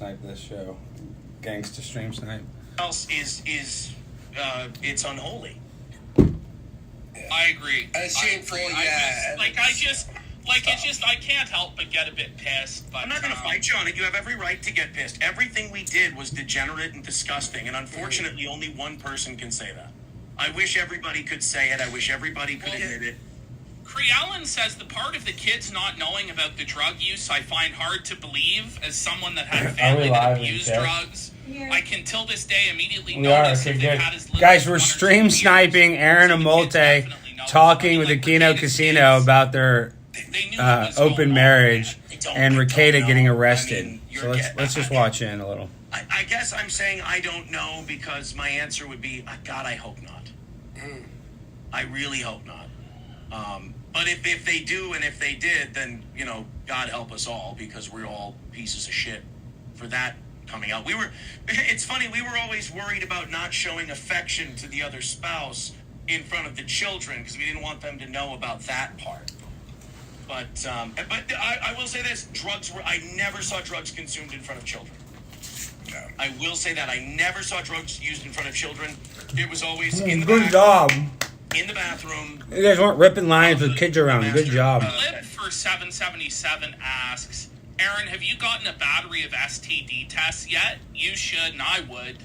snipe this show. Gangsta stream snipe. Else is it's unholy. I agree. It's shameful, I can't help but get a bit pissed. But I'm not going to fight you on it. You have every right to get pissed. Everything we did was degenerate and disgusting, and unfortunately, only one person can say that. I wish everybody could say it. I wish everybody could admit it. Creallen says the part of the kids not knowing about the drug use I find hard to believe as someone that had family that abused drugs. Yeah. I can till this day immediately notice if they've had as little. Guys, we're stream sniping Aaron and Molte talking with the Kino Casino about their open marriage and Ricada getting arrested. So let's just watch in a little. I guess I'm saying I don't know because my answer would be, God, I hope not. I really hope not. But if they do and if they did, then, God help us all because we're all pieces of shit for that coming out. It's funny, we were always worried about not showing affection to the other spouse in front of the children because we didn't want them to know about that part. But I will say this, I never saw drugs consumed in front of children. No. I will say that. I never saw drugs used in front of children. It was always in the Good job. In the bathroom. You guys weren't ripping lines with kids around. Good job. Lib for 777 asks, Aaron, have you gotten a battery of STD tests yet? You should, and I would.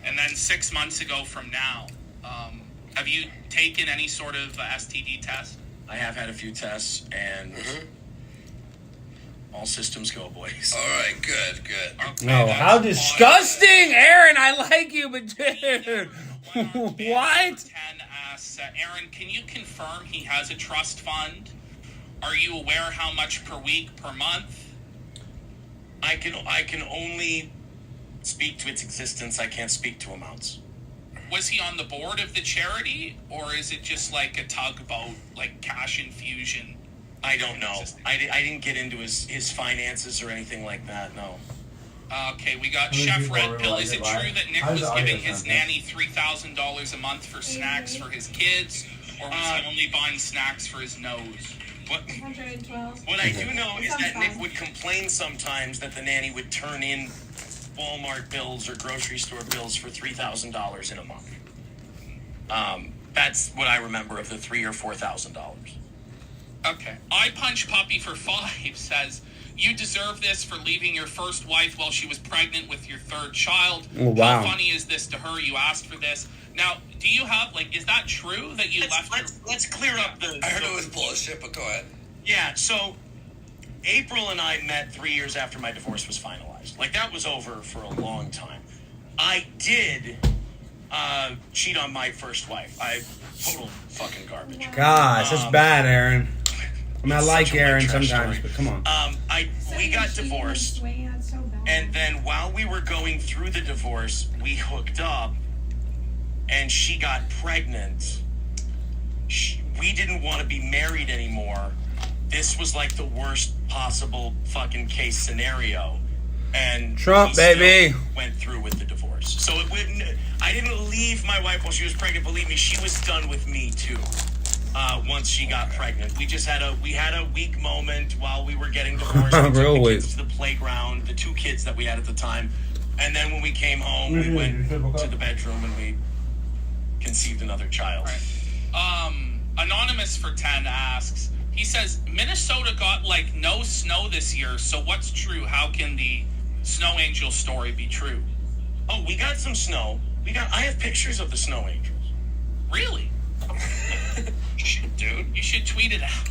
And then 6 months ago from now, have you taken any sort of STD test? I have had a few tests, and all systems go, boys. All right, good. Okay, no, how disgusting, Aaron! I like you, but dude, what? 10 asks, Aaron, can you confirm he has a trust fund? Are you aware how much per week, per month? I can only speak to its existence. I can't speak to amounts. Was he on the board of the charity, or is it just like a tugboat, like cash infusion? I don't know. I didn't get into his finances or anything like that, no. Okay, we got Chef Red Pill. Is it true that Nick was giving his nanny $3,000 a month for snacks for his kids, or was he only buying snacks for his nose? What I do know is that Nick would complain sometimes that the nanny would turn in Walmart bills or grocery store bills for $3,000 in a month. That's what I remember of the $3,000 or $4,000. Okay. I Punch Puppy for 5 says, you deserve this for leaving your first wife while she was pregnant with your third child. Oh, wow. How funny is this to her? You asked for this. Now, do you have, is that true that you left her? Let's clear up the... I heard it was bullshit, but go ahead. Yeah, so April and I met 3 years after my divorce was finalized. That was over for a long time. I did cheat on my first wife. Total fucking garbage. Gosh, that's bad, Aaron. I mean, I like Aaron sometimes, but come on. We got divorced, and then while we were going through the divorce, we hooked up, and she got pregnant. We didn't want to be married anymore. This was like the worst possible fucking case scenario. And Trump, baby, went through with the divorce. So I didn't leave my wife while she was pregnant. Believe me, she was done with me too. Once she got pregnant, we had a weak moment while we were getting divorced. We took the kids to the playground, the 2 kids that we had at the time, and then when we came home, we went to the bedroom and we conceived another child. Right. Anonymous for 10 asks. He says Minnesota got no snow this year. So what's true? How can the snow angel story be true? Oh, we got some snow. I have pictures of the snow angels. Really? Shit, dude. You should tweet it out.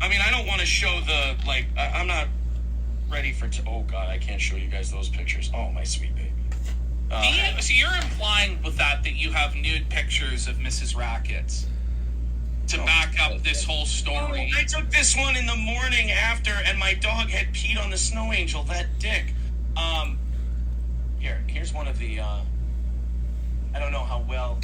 I mean, I don't want to show the, I'm not ready for, oh God, I can't show you guys those pictures. Oh, my sweet baby. So you're implying with that you have nude pictures of Mrs. Rackets to back up this whole story. I took this one in the morning after, and my dog had peed on the snow angel, that dick. Here's one of the, I don't know how well...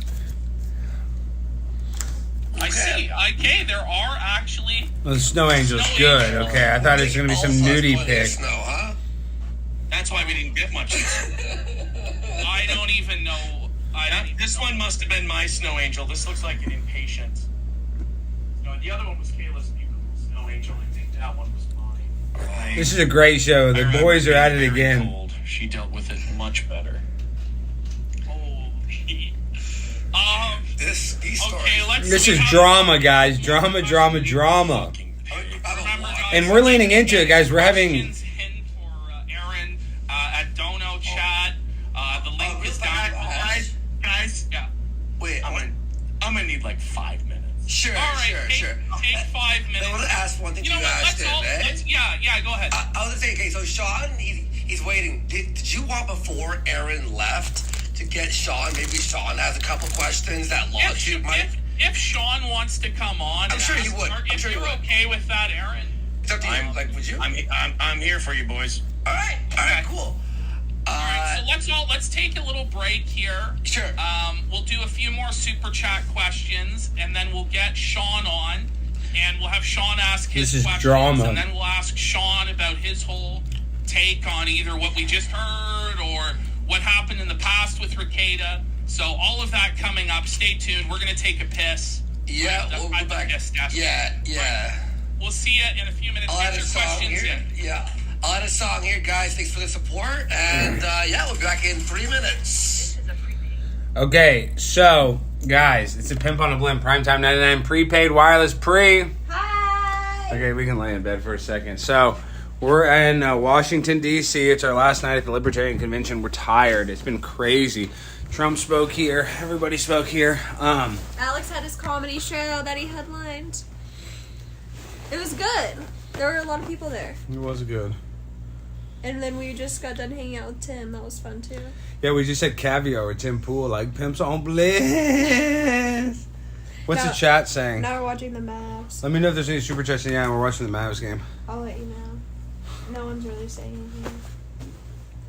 I see. Okay, there are actually... Well, the snow angel's good. Okay, I thought it was going to be some nudie pic. Snow, huh? That's why we didn't get much. I don't even know. This one must have been my snow angel. This looks like an impatient. No, the other one was Kayla's beautiful snow angel. I think that one was mine. This is a great show. The boys are at it again. Cold. She dealt with it much better. Holy. These stories. Okay, let's. This we is have- drama, guys. Drama. And we're leaning into it, guys. We're having... Questions hidden for Aaron at Dono chat. The link is down below. Guys. Yeah. Wait, I'm gonna need like 5 minutes. sure, All right, sure. take 5 minutes. I want to ask one thing You know you what? guys did, right? Yeah, go ahead. I was gonna say, okay, so Sean, he's waiting. Did you want before Aaron left to get Sean? Maybe Sean has a couple questions that lawsuit might. If Sean wants to come on, I'm sure he would. I'm If sure he you're would. okay with that, Aaron. It's up to you. Like, would you? I'm here for you, boys. All right, Okay. cool. All right, so let's take a little break here. Sure. We'll do a few more super chat questions, and then we'll get Sean on, and we'll have Sean ask his This is questions, drama. and then we'll ask Sean about his whole take on either what we just heard or what happened in the past with Ricada. So all of that coming up. Stay tuned. We're gonna take a piss. Yeah, Right, we'll at go the back. piss desk. Yeah. Right. We'll see you in a few minutes. I'll Get add a your song questions here. in. Yeah. I'll add a song here, guys. Thanks for the support. And we'll be back in 3 minutes. Okay, so, guys, it's a Pimp on a Blimp Primetime 99 prepaid wireless pre. Hi. Okay, we can lay in bed for a second. So, we're in Washington, D.C. It's our last night at the Libertarian Convention. We're tired. It's been crazy. Trump spoke here. Everybody spoke here. Alex had his comedy show that he headlined. It was good. There were a lot of people there. It was good. And then we just got done hanging out with Tim. That was fun too. Yeah, we just had caviar with Tim Pool, like Pimps on Bliss. What's Now- the chat saying? Now we're watching the Mavs. Let me know if there's any super chats. Yeah, we're watching the Mavs game. I'll let you know. No one's really saying anything.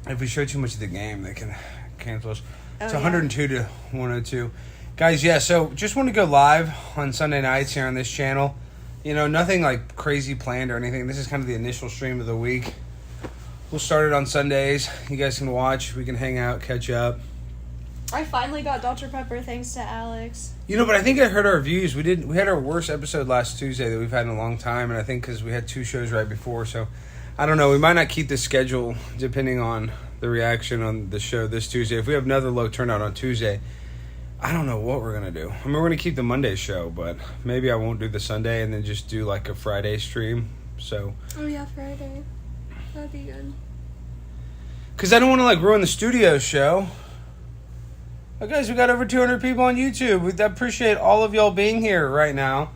If we show too much of the game, they can cancel us. It's Oh, 102 to 102. Guys, yeah, so just want to go live on Sunday nights here on this channel. You know, nothing like crazy planned or anything. This is kind of the initial stream of the week. We'll start it on Sundays. You guys can watch. We can hang out, catch up. I finally got Dr. Pepper thanks to Alex. You know, but I think I heard our views. We had our worst episode last Tuesday that we've had in a long time, and I think because we had 2 shows right before, so I don't know. We might not keep the schedule depending on the reaction on the show this Tuesday. If we have another low turnout on Tuesday, I don't know what we're going to do. I mean, we're going to keep the Monday show, but maybe I won't do the Sunday and then just do like a Friday stream. So, Oh yeah, Friday. That'd be good. because I don't want to like ruin the studio show. Oh, guys, we got over 200 people on YouTube. We appreciate all of y'all being here right now.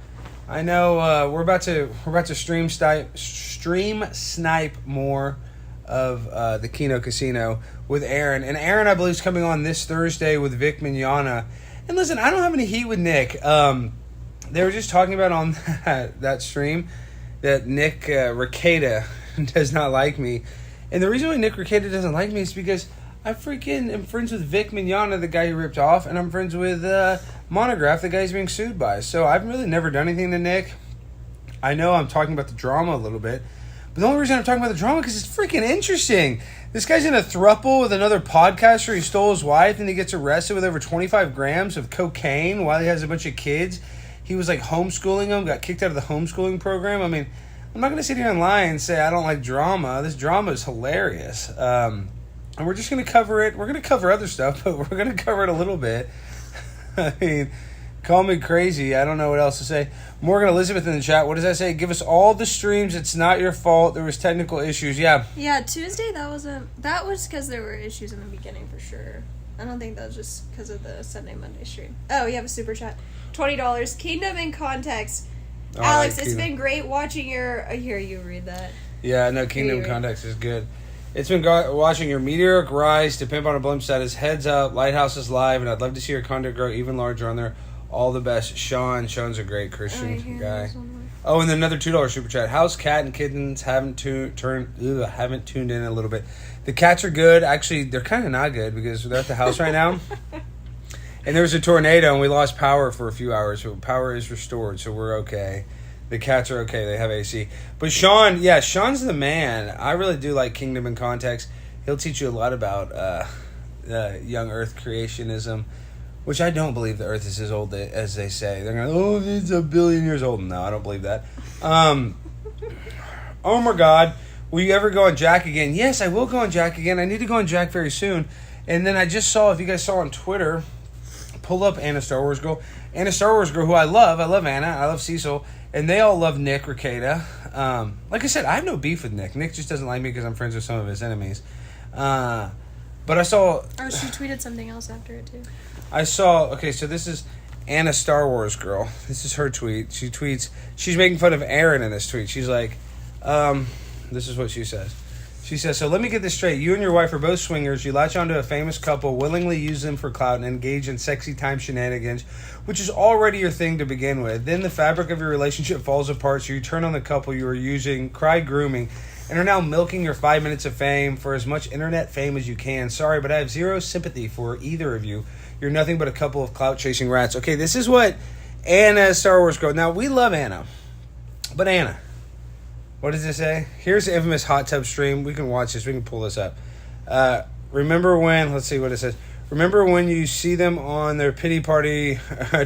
I know we're about to stream snipe more of the Kino Casino with Aaron. And Aaron, I believe, is coming on this Thursday with Vic Mignogna. And listen, I don't have any heat with Nick. They were just talking about on that stream that Nick Ricada does not like me. And the reason why Nick Ricada doesn't like me is because I freaking am friends with Vic Mignogna, the guy who ripped off, and I'm friends with Monograph, the guy he's being sued by. So I've really never done anything to Nick. I know I'm talking about the drama a little bit, but the only reason I'm talking about the drama is because it's freaking interesting. This guy's in a throuple with another podcaster. He stole his wife, and he gets arrested with over 25 grams of cocaine while he has a bunch of kids. He was like homeschooling them, got kicked out of the homeschooling program. I mean, I'm not going to sit here and lie and say I don't like drama. This drama is hilarious. And we're just going to cover it. We're going to cover other stuff, but we're going to cover it a little bit. I mean, call me crazy. I don't know what else to say. Morgan Elizabeth in the chat. What does that say? Give us all the streams. It's not your fault. There was technical issues. Yeah. Yeah, Tuesday that was because there were issues in the beginning for sure. I don't think that was just because of the Sunday Monday stream. Oh, you have a super chat. $20. Kingdom in context. Oh, Alex, I like it's Kingdom. been great watching your. I hear you read that. Yeah, no, Kingdom Anyway. Context is good. It's been watching your meteoric rise to Pimp on a Blimp status. Heads up, Lighthouse is live, and I'd love to see your content grow even larger on there. All the best, Sean. Sean's a great Christian guy. Oh, and then another $2 super chat. House cat and kittens haven't tuned in a little bit. The cats are good. Actually, they're kind of not good because they're at the house right now. And there was a tornado, and we lost power for a few hours. So power is restored, so we're okay. The cats are okay. They have AC. But Sean, yeah, Sean's the man. I really do like Kingdom in Context. He'll teach you a lot about young Earth creationism, which I don't believe the Earth is as old as they say. They're going, oh, it's a billion years old. No, I don't believe that. Oh, my God. will you ever go on Jack again? Yes, I will go on Jack again. I need to go on Jack very soon. And then I just saw, if you guys saw on Twitter, pull up Anna Star Wars Girl. Anna Star Wars Girl, who I love Anna, I love Cecil, and they all love Nick Rekieta. Like I said, I have no beef with Nick. Nick just doesn't like me because I'm friends with some of his enemies. But I saw... Oh, she tweeted something else after it, too. I saw... Okay, so this is Anna Star Wars Girl. This is her tweet. She tweets... She's making fun of Aaron in this tweet. She's like... this is what she says. She says, so let me get this straight. You and your wife are both swingers. You latch onto a famous couple, willingly use them for clout, and engage in sexy time shenanigans, which is already your thing to begin with. Then the fabric of your relationship falls apart, so you turn on the couple you are using, cry grooming, and are now milking your 5 minutes of fame for as much internet fame as you can. Sorry, but I have zero sympathy for either of you. You're nothing but a couple of clout-chasing rats. Okay, this is what Anna Star Wars Girl... Now, we love Anna. But Anna... What does it say? Here's the infamous hot tub stream. We can watch this. We can pull this up. Remember when... Let's see what it says. Remember when you see them on their pity party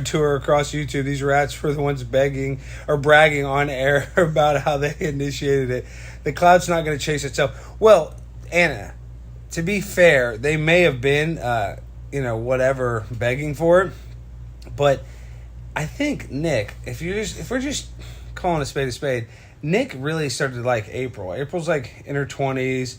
tour across YouTube? These rats were the ones begging or bragging on air about how they initiated it. The cloud's not going to chase itself. Well, Anna, to be fair, they may have been, whatever, begging for it. But I think Nick, if we're just calling a spade, Nick really started to like April. April's like in her 20s.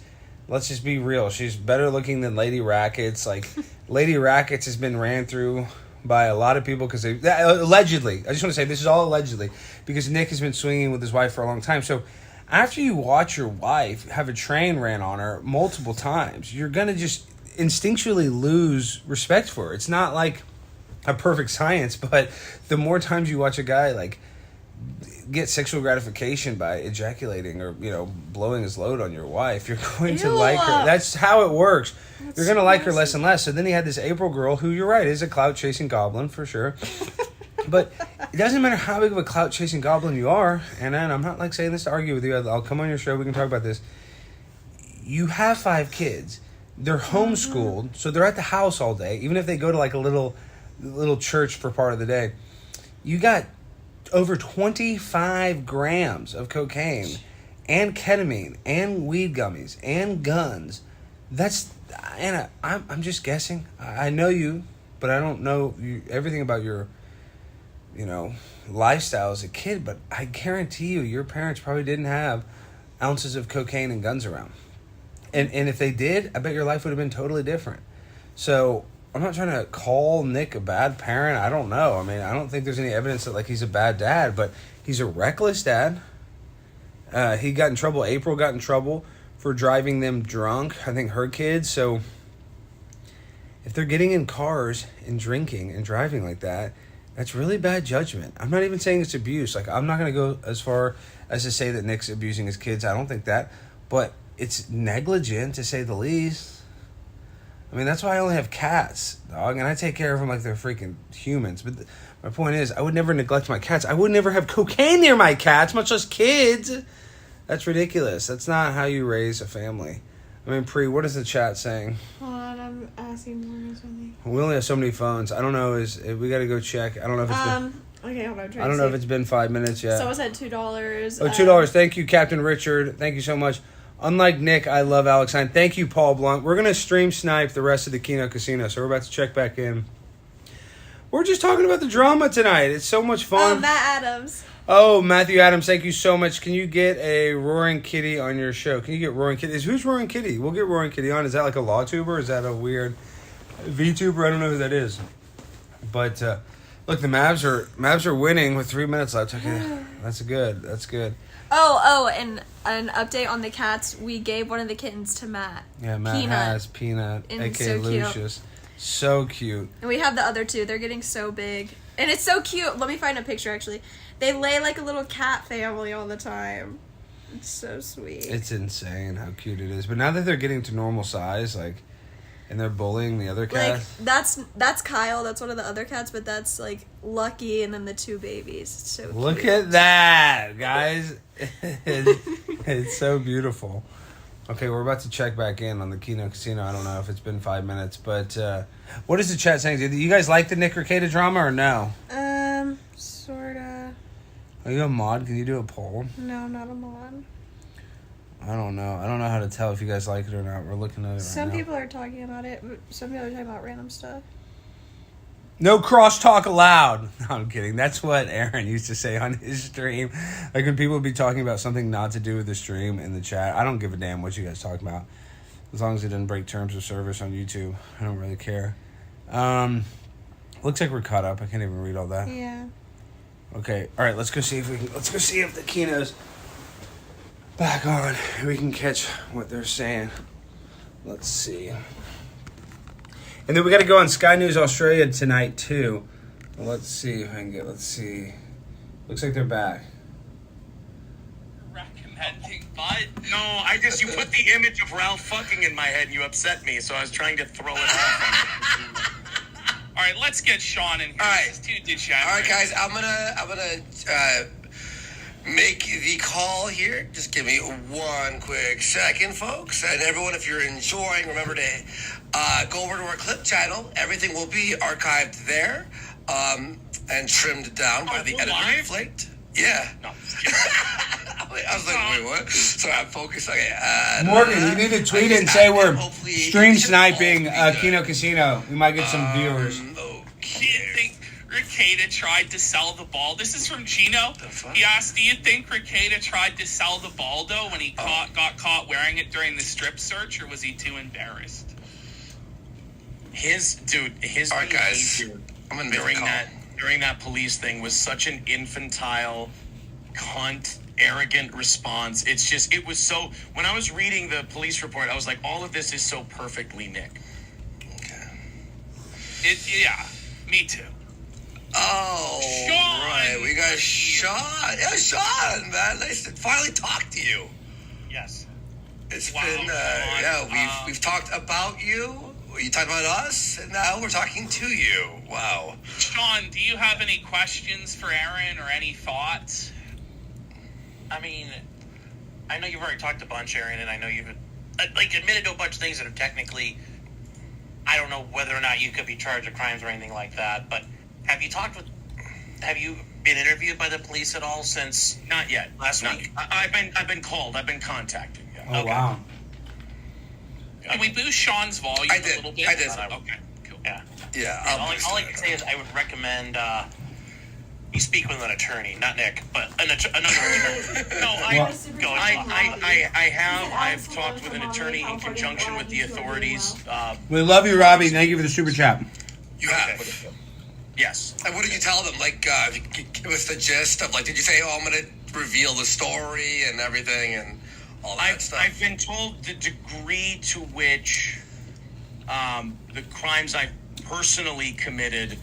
Let's just be real. She's better looking than Lady Rackets. Like, Lady Rackets has been ran through by a lot of people because they... Allegedly. I just want to say this is all allegedly because Nick has been swinging with his wife for a long time. So, after you watch your wife have a train ran on her multiple times, you're going to just instinctually lose respect for her. It's not like a perfect science, but the more times you watch a guy, like... get sexual gratification by ejaculating or blowing his load on your wife, you're going to like her. That's how it works. You're going to like her less and less. So then he had this April girl who, you're right, is a clout chasing goblin for sure. But it doesn't matter how big of a clout chasing goblin you are, and I'm not like saying this to argue with you. I'll come on your show, we can talk about this. You have 5 kids. They're homeschooled, so they're at the house all day, even if they go to like a little church for part of the day. You got over 25 grams of cocaine and ketamine and weed gummies and guns. That's... Anna, I'm just guessing. I know you, but I don't know everything about your, lifestyle as a kid, but I guarantee you your parents probably didn't have ounces of cocaine and guns around. And if they did, I bet your life would have been totally different. So... I'm not trying to call Nick a bad parent. I don't know. I mean, I don't think there's any evidence that, he's a bad dad, but he's a reckless dad. He got in trouble. April got in trouble for driving them drunk. I think her kids. So if they're getting in cars and drinking and driving like that, that's really bad judgment. I'm not even saying it's abuse. I'm not going to go as far as to say that Nick's abusing his kids. I don't think that. But it's negligent, to say the least. I mean, that's why I only have cats, dog, and I take care of them like they're freaking humans. But my point is, I would never neglect my cats. I would never have cocaine near my cats, much less kids. That's ridiculous. That's not how you raise a family. I mean, what is the chat saying? Hold on, I'm asking more or something. We only have so many phones. I don't know. We got to go check. I don't know if it's been... Okay, hold on. I don't know if it's been 5 minutes yet. Someone said $2. Oh, $2. Thank you, Captain Richard. Thank you so much. Unlike Nick, I love Alex Hine. Thank you, Paul Blunt. We're going to stream Snipe the rest of the Kino Casino, so we're about to check back in. We're just talking about the drama tonight. It's so much fun. Oh, Matt Adams. Oh, Matthew Adams, thank you so much. Can you get a Roaring Kitty on your show? Can you get Roaring Kitty? Who's Roaring Kitty? We'll get Roaring Kitty on. Is that like a law tuber? Is that a weird VTuber? I don't know who that is. But, look, the Mavs are winning with 3 minutes left. Okay, that's good. That's good. Oh, and an update on the cats. We gave one of the kittens to Matt. Yeah, Matt has Peanut, a.k.a. So Lucius. So cute. And we have the other 2. They're getting so big. And it's so cute. Let me find a picture, actually. They lay like a little cat family all the time. It's so sweet. It's insane how cute it is. But now that they're getting to normal size, and they're bullying the other cats. That's Kyle. That's one of the other cats, but that's Lucky, and then the 2 babies. It's so cute. Look at that, guys. It's so beautiful. Okay, we're about to check back in on the Kino Casino. I don't know if it's been 5 minutes, but what is the chat saying? Do you guys like the Nick Rekieta drama or no? Sorta. Are you a mod? Can you do a poll? No, I'm not a mod. I don't know. I don't know how to tell if you guys like it or not. We're looking at it right Some now. people are talking about it. Some people are talking about random stuff. No crosstalk allowed. No, I'm kidding. That's what Aaron used to say on his stream. Like when people would be talking about something not to do with the stream in the chat. I don't give a damn what you guys talk about. As long as it doesn't break terms of service on YouTube. I don't really care. Looks like we're caught up. I can't even read all that. Yeah. Okay. All right, let's go see if the Kino's back on. We can catch what they're saying. Let's see. And then we got to go on Sky News Australia tonight too. Let's see if I can get. Let's see. Looks like they're back. Recommending butt. No, you put the image of Ralph fucking in my head and you upset me, so I was trying to throw it off. All right, let's get Sean in here. All right. These two degenerates. All right, guys, I'm gonna make the call here. Just give me one quick second, folks. And everyone, if you're enjoying, remember to go over to our clip channel. Everything will be archived there and trimmed down by the we're editor. live? Flaked. Yeah. No. I was like, wait, what? Sorry, I'm focused. Okay. Morgan, you need to tweet it and say we're hopefully stream it should all sniping be good. Kino Casino. We might get some viewers. Do you Okay. think Ricada tried to sell the ball? This is from Gino. fuck? He asked, do you think Ricada tried to sell the Baldo when he got caught wearing it during the strip search, or was he too embarrassed? His All right, guys. behavior I'm gonna make a call. during that police thing was such an infantile, cunt, arrogant response. It was so. When I was reading the police report, I was like, all of this is so perfectly Nick. Okay. Yeah, me too. Oh, Sean! right. We got Sean. Yeah, Sean, man. Nice to finally talk to you. Yes. It's Wow, been, Sean. we've talked about you. You talked about us, and now we're talking to you. Wow. Sean, do you have any questions for Aaron or any thoughts? I mean, I know you've already talked a bunch, Aaron, and I know you've admitted to a bunch of things that are technically, I don't know whether or not you could be charged with crimes or anything like that. But have you been interviewed by the police at all since Not yet. last Not- week? I've been called. I've been contacted. Yeah. Oh, Okay. wow. Can we boost Sean's volume I a did. little bit? I did. Okay, cool. Yeah. Yeah. And all I can say is I would recommend you speak with an attorney, not Nick, but another attorney. No, Well- I've talked with an attorney in conjunction with the authorities. We love you, Robbie. Thank you for the super chat. You have. Yes. And what did you tell them? Like, if you could give us the gist of, like, did you say, oh, I'm going to reveal the story and everything and all that stuff? I've been told the degree to which the crimes I've personally committed,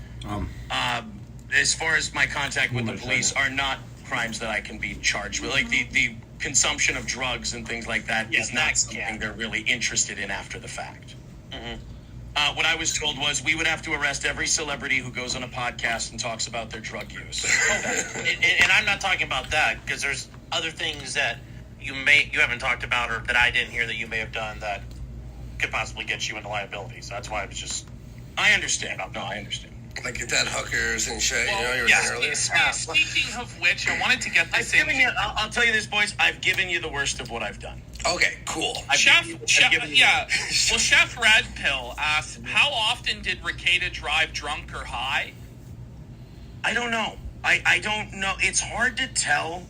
as far as my contact with the police, are not crimes that I can be charged with. Like the consumption of drugs and things like that Yeah, is not that- something yeah. they're really interested in after the fact. What I was told was we would have to arrest every celebrity who goes on a podcast and talks about their drug use. And I'm not talking about that because there's other things that you haven't talked about or that I didn't hear that you may have done that could possibly get you into liability. So that's why I was just. I understand. No, I understand. Like your dead hookers and shit, you know, you were yeah, saying earlier? speaking of which, I wanted to get this in. I'll tell you this, boys. I've given you the worst of what I've done. Okay, cool. Chef given you- Chef Red Pill asked, how often did Ricada drive drunk or high? I don't know. I don't know. It's hard to tell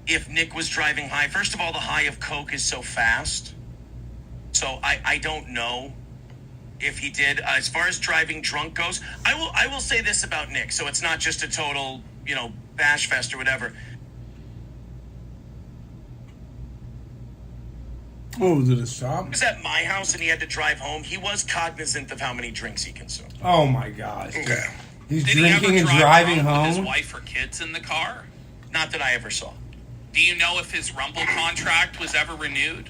if Nick was driving high. First of all, the high of Coke is so fast. So I don't know if he did. As far as driving drunk goes, I will say this about Nick. So it's not just a total, bash fest or whatever. Oh, was it a stop? He was at my house and he had to drive home. He was cognizant of how many drinks he consumed. Oh, my gosh. Okay. He's Did he ever drinking and drive driving drunk with his home? wife or kids in the car? Not that I ever saw. Do you know if his Rumble contract was ever renewed?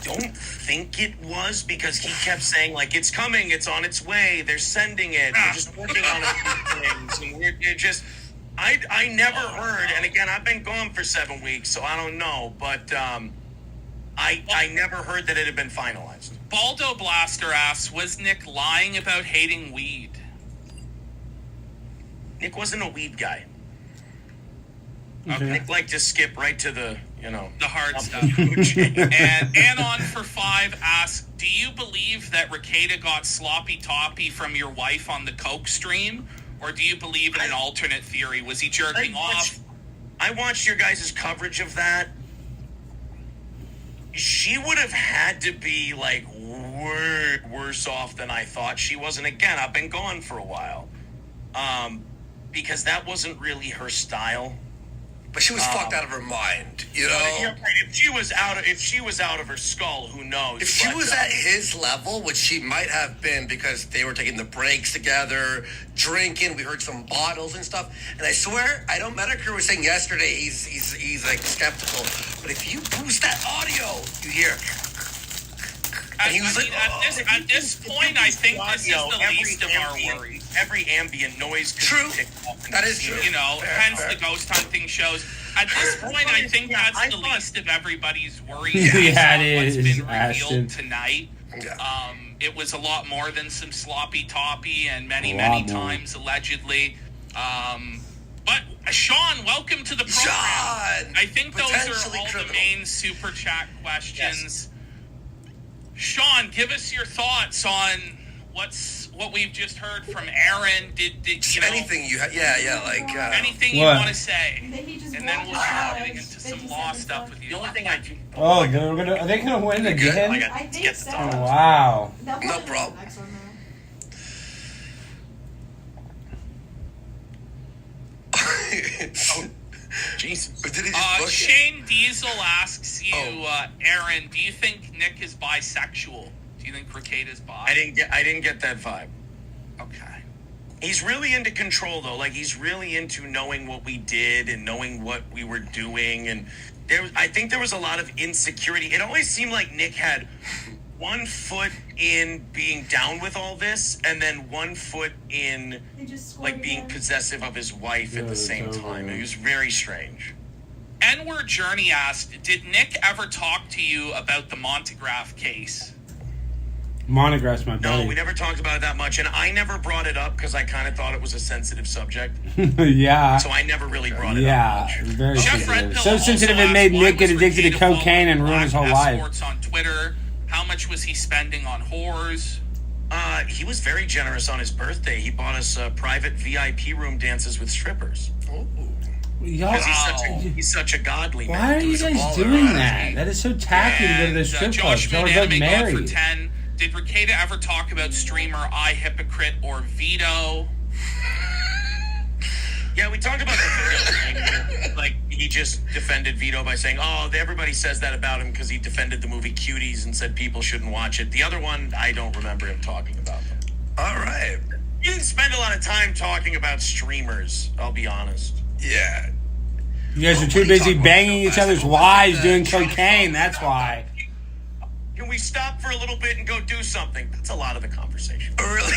Don't think it was because he kept saying like it's coming, it's on its way, they're sending it, we're just working on a few things, and we're just. I never heard, and again I've been gone for 7 weeks, so I don't know, but I never heard that it had been finalized. Baldo Blaster asks, was Nick lying about hating weed? Nick wasn't a weed guy. Nick liked to skip right to the, the hard stuff. And on for 5 asks, do you believe that Ricada got sloppy toppy from your wife on the Coke stream? Or do you believe in an alternate theory? Was he jerking off? I watched your guys' coverage of that. She would have had to be, like, way worse off than I thought she was. And again, I've been gone for a while. Because that wasn't really her style. But she was fucked out of her mind, you know? If she was out of her skull, who knows? If she was at his level, which she might have been because they were taking the breaks together, drinking, we heard some bottles and stuff. And I swear, I know Medicare was saying yesterday he's like skeptical. But if you boost that audio, you hear. At this point, I think this is the least of our worries. Every ambient noise could True. be picked up. That is true. Hence the ghost hunting shows. At this point, I think that's the least of everybody's worries. Yeah, it what's is, been Ashton. revealed tonight. Yeah. It was a lot more than some sloppy toppy and many times allegedly. But Sean, welcome to the program. Sean! I think those are Potentially all criminal. the main super chat questions. Yes. Sean, give us your thoughts on what we've just heard from Aaron. Did you know Anything you like anything you What? want to say? Maybe he just And then we'll walked start out getting into some 57 law stuff stuff. with The you. only thing I do. Oh, are they gonna win again? I think so. Wow. They'll No probably win problem. the next one, though. Jesus. But did he just book it? Shane Diesel asks you, Aaron, do you think Nick is bisexual? Do you think Ricada's bi? I didn't get that vibe. Okay. He's really into control, though. Like, he's really into knowing what we did and knowing what we were doing. And I think there was a lot of insecurity. It always seemed like Nick had one foot in being down with all this and then one foot in, They just scored like, being again. possessive of his wife at the same time. It was very strange. N-Word Journey asked, did Nick ever talk to you about the Montegraph case? Monograph's my buddy. No, we never talked about it that much. And I never brought it up because I kind of thought it was a sensitive subject. Yeah. So I never really brought it Yeah, up much. very Jeff Red sensitive. Pill So also sensitive it asked, made why Nick get was addicted to Ricada cocaine and following ruin his whole black life. escorts on Twitter? How much was he spending on whores? He was very generous on his birthday. He bought us private VIP room dances with strippers. Y'all, Because he's such a godly man. why are you He's a guys baller. doing that? That is so tacky to go to the And, strip club. Josh Y'all Moon, are both Anime God for married. 10. Did Ricada ever talk about streamer I Hypocrite or Vito? Yeah, we talked about the Vito thing. Like, he just defended Vito by saying, everybody says that about him because he defended the movie Cuties and said people shouldn't watch it. The other one, I don't remember him talking about them. All right. He didn't spend a lot of time talking about streamers, I'll be honest. Yeah. You guys are What too are you busy talking about? banging each other's wives doing Trump cocaine. vote. That's why. Can we stop for a little bit and go do something? That's a lot of the conversation. Really?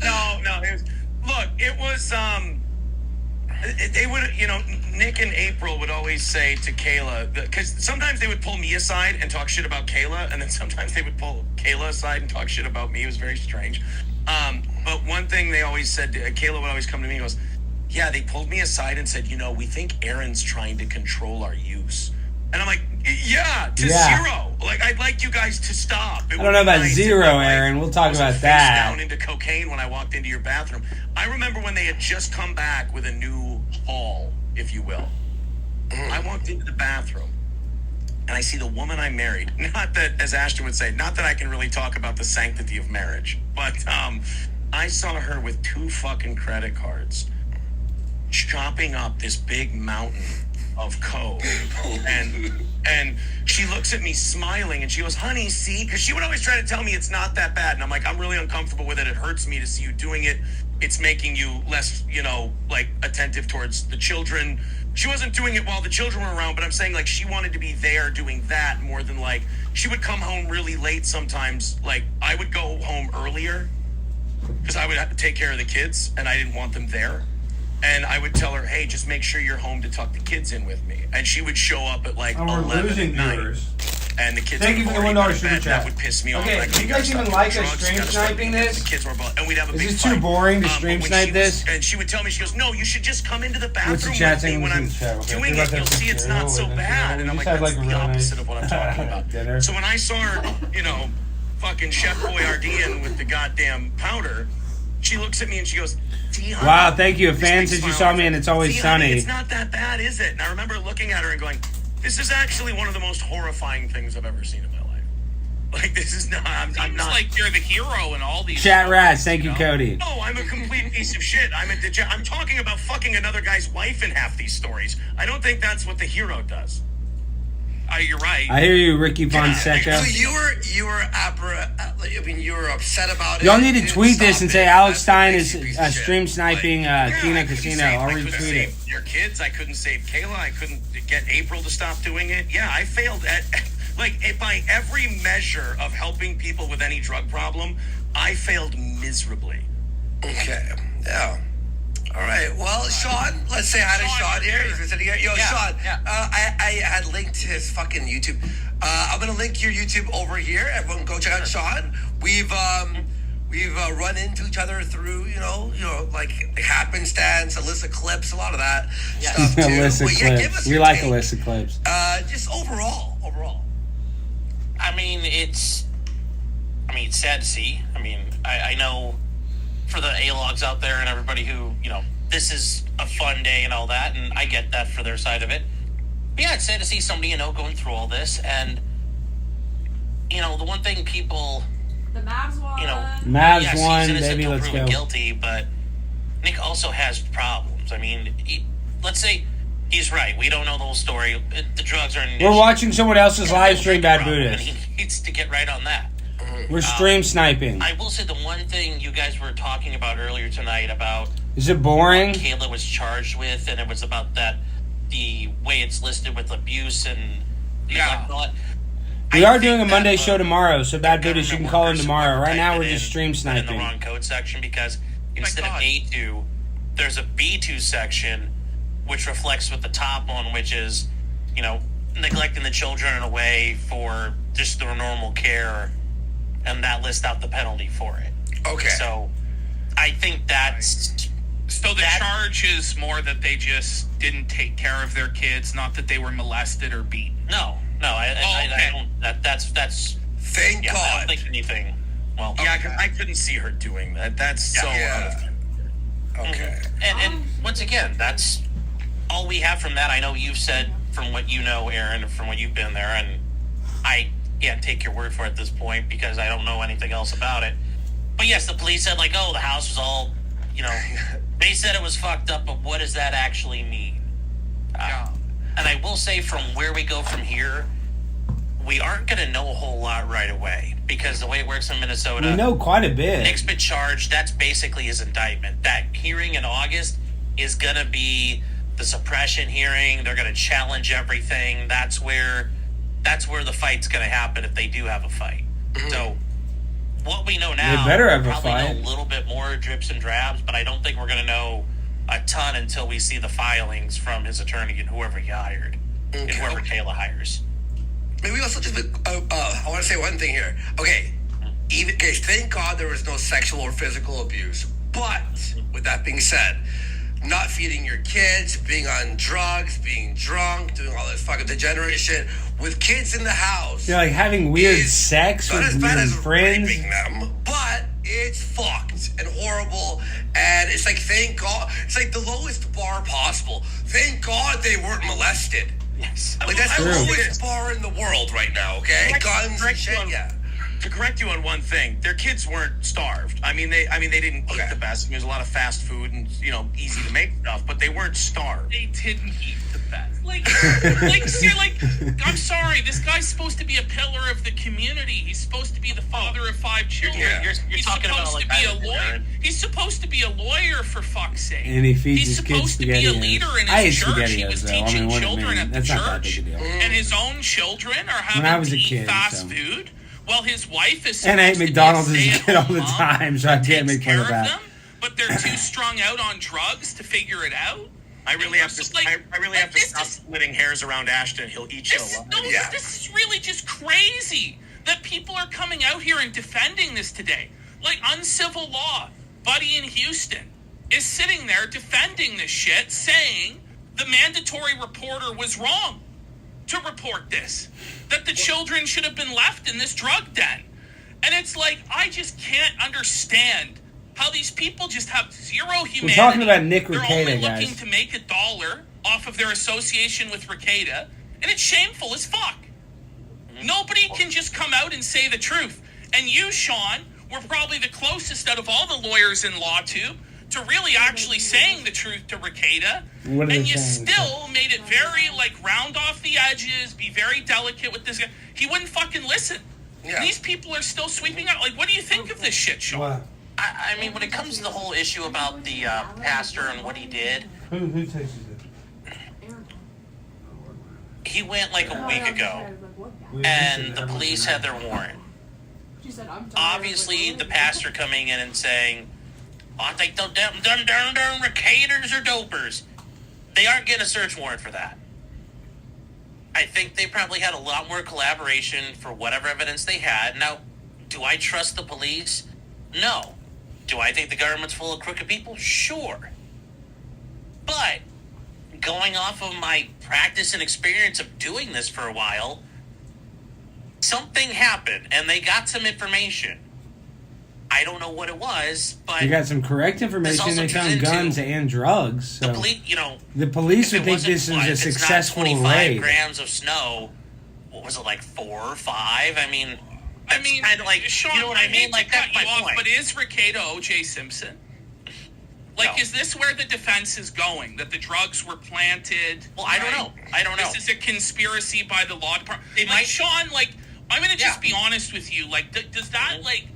No. It was, they would, Nick and April would always say to Kayla, because sometimes they would pull me aside and talk shit about Kayla, and then sometimes they would pull Kayla aside and talk shit about me. It was very strange. But one thing they always said, Kayla would always come to me and goes, yeah, they pulled me aside and said, we think Aaron's trying to control our use. And I'm like, yeah, zero. Like, I'd like you guys to stop. I don't know about zero, Aaron. We'll talk about that. Down into cocaine when I walked into your bathroom. I remember when they had just come back with a new haul, if you will. I walked into the bathroom and I see the woman I married. Not that, as Ashton would say, not that I can really talk about the sanctity of marriage, but I saw her with 2 fucking credit cards chopping up this big mountain of coke, and she looks at me smiling and she goes, honey, see, because she would always try to tell me it's not that bad, and I'm like, I'm really uncomfortable with it. It hurts me to see you doing it. It's making you less, like, attentive towards the children. She wasn't doing it while the children were around, but I'm saying, like, she wanted to be there doing that more than, like, she would come home really late sometimes. Like, I would go home earlier because I would have to take care of the kids and I didn't want them there. And I would tell her, hey, just make sure you're home to tuck the kids in with me. And she would show up at like 11 at night. and the kids. Thank you for the $1 super chat. That would piss me off. Okay, Like, do you gotta guys even stop like doing us drugs, stream gotta start sniping being- this? The kids were, and we'd have a Is big this too fight. boring to But stream when snipe she this? and she would tell me, she goes, "No, you should just come into the What's the bathroom chat with me saying? when I'm What's the chat? Okay, doing we got it. You'll that see it's picture. not so Oh, bad." And I'm we like, just had, "That's like, a the really opposite nice of what I'm talking about." dinner. So when I saw her, fucking Chef Boyardee with the goddamn powder, she looks at me and she goes, "See, honey, Wow, thank you. A this fan makes since you my saw life- me and It's Always See, honey, Sunny. it's not that bad, is it?" And I remember looking at her and going, "This is actually one of the most horrifying things I've ever seen in my life. Like, this is not. I'm Seems not like you're the hero in all these. Chat stories, Rats, thank you, know? Cody. No, I'm a complete piece of shit. I'm talking about fucking another guy's wife in half these stories. I don't think that's what the hero does. You're right. I hear you, Ricky Fonseca. So you were upset about it. Y'all need to Didn't tweet stop this and it. say Alex That's Stein a is piece of shit. stream sniping Yeah, Kino I couldn't Casino. save- I'll I couldn't retweet save it. your kids. I couldn't save Kayla. I couldn't get April to stop doing it. Yeah, I failed at by every measure of helping people with any drug problem. I failed miserably. Okay. Yeah. All right. Well, Sean, let's say hi to Sean here. He's been sitting here. Yo, Yeah, Sean, yeah. I had linked his fucking YouTube. I'm gonna link your YouTube over here. Everyone, go check out Sean. We've run into each other through like happenstance, Alyssa clips, a lot of that stuff too. Alyssa But yeah, give us clips. We your like take. Alyssa clips. Just overall. I mean, it's sad to see. I mean, I know for the A-logs out there and everybody who, this is a fun day and all that, and I get that for their side of it. But yeah, it's sad to see somebody, going through all this, and, the one thing people, The Mavs won. Mavs won, he's innocent baby, till let's proven go. guilty, but Nick also has problems. I mean, let's say he's right. We don't know the whole story. The drugs are an We're issue. watching someone else's live stream, Bad Problem, and Buddhist. he needs to get right on that. We're stream sniping. I will say the one thing you guys were talking about earlier tonight about Is it boring? what Kayla was charged with, and it was about the way it's listed with abuse and Yeah. whatnot. We I are think doing a that, Monday show tomorrow, so Bad the Buddhist, you can government call in workers tomorrow. Right now, typed we're it just in, stream put it in the sniping. wrong code section because instead of God. A2, there's a B2 section which reflects what the top one, which is, neglecting the children in a way for just their normal care, and that lists out the penalty for it. Okay. So I think that's So the charge is more that they just didn't take care of their kids, not that they were molested or beaten. no. I okay. don't. That's Thank yeah. I God. don't think anything. Well, Yeah, 'cause I couldn't see her doing that. That's so. Yeah. Okay. and once again, that's all we have from that. I know you've said from what you know, Aaron, from what you've been there, and I can't take your word for it at this point because I don't know anything else about it. But yes, the police said the house was all, they said it was fucked up, but what does that actually mean? Yeah. And I will say, from where we go from here, we aren't going to know a whole lot right away because the way it works in Minnesota, We know quite a bit. Nick's been charged. That's basically his indictment. That hearing in August is going to be the suppression hearing. They're going to challenge everything. That's where the fight's going to happen if they do have a fight. So what we know now, They better have a probably fight. know a little bit more drips and drabs, but I don't think we're going to know a ton until we see the filings from his attorney and whoever he hired, and whoever Kayla hires. Maybe also just I want to say one thing here. Okay, thank God there was no sexual or physical abuse. But with that being said, not feeding your kids, being on drugs, being drunk, doing all this fucking degenerate shit with kids in the house. You're like having weird is sex not with as bad your as friends. raping them, but it's fucked and horrible. And it's like, thank God, it's like the lowest bar possible. Thank God they weren't molested. Yes. Like that's the True. lowest bar in the world right now. Okay, guns and shit. Yeah. To correct you on one thing, their kids weren't starved. They didn't eat the best. There's a lot of fast food and easy to make stuff, but they weren't starved. They didn't eat the best. I'm sorry. This guy's supposed to be a pillar of the community. He's supposed to be the father of 5 children. Yeah. You're He's talking about supposed to be a lawyer. He's supposed to be a lawyer, for fuck's sake. And he feeds He's his kids supposed to be a SpaghettiOs. leader in I ate his church. He SpaghettiOs, was though. teaching what children at the that's not that church, big a deal. and his own children are When I having was a to eat kid, fast so. food. While his wife is And I ate supposed to be a McDonald's as a kid all the stay-at-home time, mom so I that can't takes make fun care of that. them, but they're too strung out on drugs to figure it out. I really have to. Like, I really have to this stop is- splitting hairs around Ashton. He'll eat you alive. This is really just crazy that people are coming out here and defending this today. Like, Uncivil Law, Buddy in Houston, is sitting there defending this shit, saying the mandatory reporter was wrong to report this, that the children should have been left in this drug den. And it's like, I just can't understand how these people just have zero humanity. We're talking about Nick They're Rekieta, only guys. looking to make $1 off of their association with Rekieta, and it's shameful as fuck. Nobody can just come out and say the truth. And you, Sean, were probably the closest out of all the lawyers in LawTube to really actually saying the truth to Rekieta. What are they And you saying? still made it very, like, round off the edges, be very delicate with this guy. He wouldn't fucking listen. Yeah. These people are still sweeping out. Like, what do you think of this shit, Sean? What? I mean, when it comes to the whole issue about the pastor and what he did, Who takes it? he went like a week ago, and the police had their warrant. Obviously, the pastor coming in and saying, "Oh, I think them darn Recaters or dopers." They aren't getting a search warrant for that. I think they probably had a lot more collaboration for whatever evidence they had. Now, do I trust the police? No. Do I think the government's full of crooked people? Sure. But going off of my practice and experience of doing this for a while, something happened and they got some information. I don't know what it was, but You got some correct information. also They found turns guns into and drugs. So the police, the police if would it think wasn't, this is what, a if it's not successful 25 raid. grams of snow, what was it, like 4 or 5? I mean, I mean, kind of like, Sean, you know what I mean? Like, to cut that's my you off, point. but is Rekieta O.J. Simpson? Like, No. is this where the defense is going? That the drugs were planted? Well, I don't know. I don't know. This is a conspiracy by the law department. They Like, might- Sean, like, I'm going to just Yeah. be honest with you. Like, does that, like,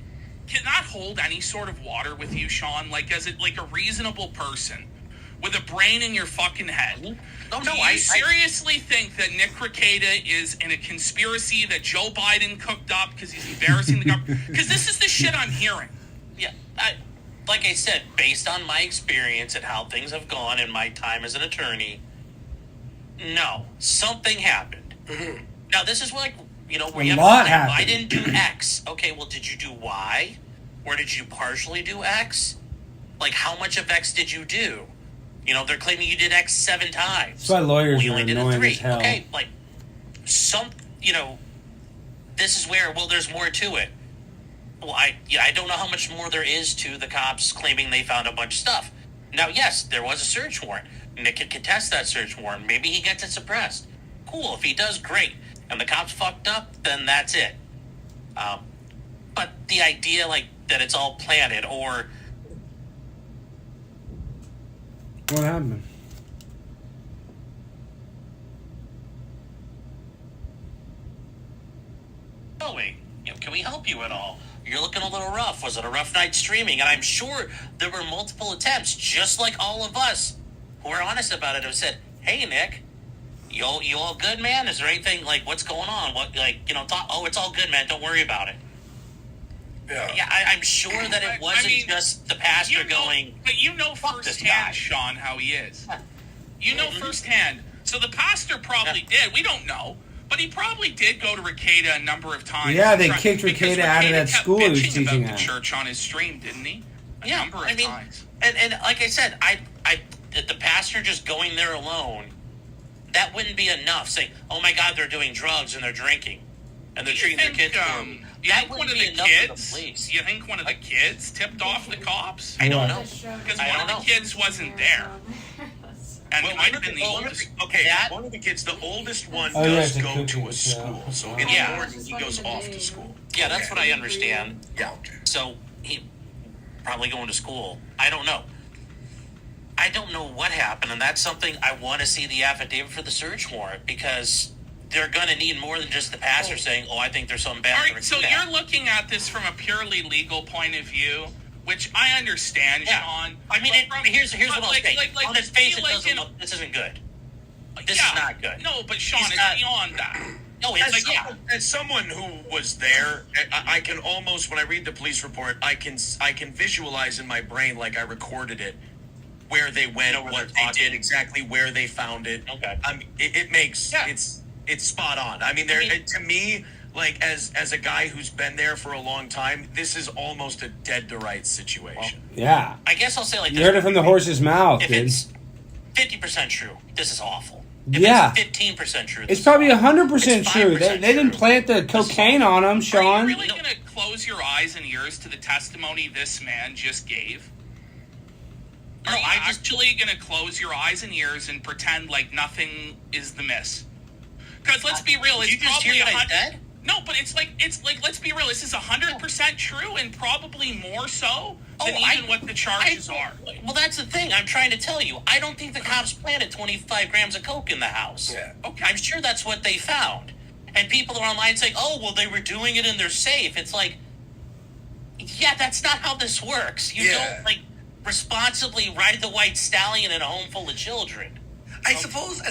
can that hold any sort of water with you, Sean? Like, as it, like, a reasonable person with a brain in your fucking head? No, Do you seriously think that Nick Rekieta is in a conspiracy that Joe Biden cooked up because he's embarrassing the government? Because this is the shit I'm hearing. Yeah, like I said, based on my experience and how things have gone in my time as an attorney, no, something happened. Now, this is like, where you have lot to say, happened. I didn't do X. Okay, well, did you do Y? Or did you partially do X? Like, how much of X did you do? They're claiming you did X 7 times. That's why lawyers Well, you are only did it annoying 3. as hell. Okay, like, this is where, there's more to it. Well, I don't know how much more there is to the cops claiming they found a bunch of stuff. Now, yes, there was a search warrant. Nick could contest that search warrant. Maybe he gets it suppressed. Cool. If he does, great. And the cops fucked up, then that's it. But the idea, like, that it's all planted or... What happened? Going, can we help you at all? You're looking a little rough. Was it a rough night streaming? And I'm sure there were multiple attempts, just like all of us who are honest about it, have said, "Hey, Nick, you all good, man? Is there anything, like, what's going on? What, like, it's all good, man. Don't worry about it." Yeah, I'm sure that it wasn't just the pastor going. But you know "Fuck this guy." firsthand, Sean, how he is. You know firsthand. So the pastor probably did. We don't know. But he probably did go to Rekieta a number of times. Yeah, they kicked because Rekieta out of that kept school he was bitching teaching about at. the church on his stream, didn't he? A number of times. And like I said, the pastor just going there alone, that wouldn't be enough. Saying, "Oh my God, they're doing drugs and they're drinking, and they're treating their kids poorly." You That think one wouldn't of be the enough for the kids? police. You think one of the kids tipped off the cops? I don't know. Because I one don't of know. the kids wasn't there, and it might have been the oldest. One of the kids, the oldest one, Oh, yeah, does it's a go cooking to a show. school. So in Yeah. the morning, he goes off to school. Yeah, that's what I understand. Yeah. So he probably going to school. I don't know. I don't know what happened, and that's something I want to see the affidavit for the search warrant, because they're going to need more than just the pastor saying, "Oh, I think there's something bad." All right, so you're looking at this from a purely legal point of view, which I understand, Yeah. Sean. I mean, here's what I'll say. On its face, it doesn't look. This isn't good. This is not good. No, but Sean, It's it's not- beyond that. No, As someone who was there, I can almost, when I read the police report, I can visualize in my brain like I recorded it where they went, Know where what they're they did, talking. exactly where they found it. Okay. I mean, it makes it's spot on. I mean, to me, like as a guy who's been there for a long time, this is almost a dead to rights situation. Yeah. I guess I'll say like You this. heard it from the horse's mouth, If dude. it's 50% true, this is awful. If Yeah. it's 15% true, this It's is probably awful. 100% It's true. They 5% didn't true. plant the cocaine on him, Are Sean. you really going to close your eyes and ears to the testimony this man just gave? Are you actually going to close your eyes and ears and pretend like nothing is the miss? Because let's be real, it's You just probably hear what I 100. said? No, but it's like let's be real. This is 100% true, and probably more so than even what the charges are. Well, that's the thing. I'm trying to tell you. I don't think the cops planted 25 grams of coke in the house. Yeah. Okay. I'm sure that's what they found. And people are online saying, "Oh, well, they were doing it in their safe." It's like, yeah, that's not how this works. You don't like responsibly ride the white stallion in a home full of children. I suppose.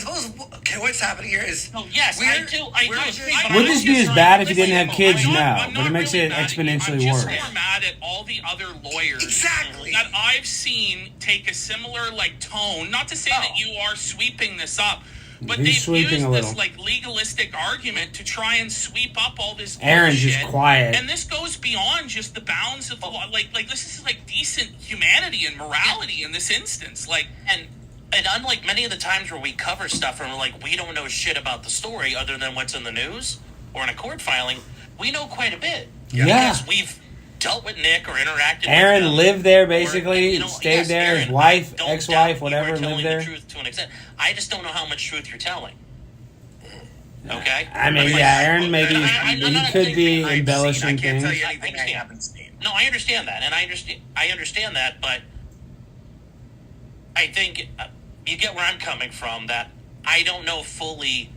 Okay, what's happening here is. Oh, yes, I do. I do. But Would I'm this be just as trying bad to if you listen. didn't have kids? I'm No, not but it makes really it mad at you. exponentially I'm just worse. more mad at all the other lawyers Exactly. that I've seen take a similar like tone. Not to say that you are sweeping this up, but He's they've sweeping used a this little. like legalistic argument to try and sweep up all this Aaron's bullshit. just quiet. And this goes beyond just the bounds of the law. Like this is like decent humanity and morality in this instance. Like And unlike many of the times where we cover stuff and we're like, we don't know shit about the story other than what's in the news or in a court filing, we know quite a bit. Yeah. Because we've dealt with Nick or interacted Aaron with him. lived there, Or, basically, you know, stayed yes, there. His Aaron, wife, I don't ex-wife, doubt whatever, you are lived telling there. the truth to an extent. I just don't know how much truth you're telling. Okay? I mean, yeah, Aaron maybe he could be embellishing I can't tell things. you anything I understand. haven't seen. No, I understand that, and I understand that, but I think you get where I'm coming from. That I don't know fully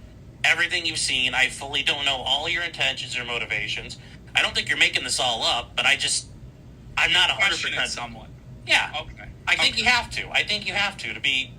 everything you've seen. I fully don't know all your intentions or motivations. I don't think you're making this all up, but I'm not 100%. question it somewhat. Yeah. Okay. I think you have to. I think you have to be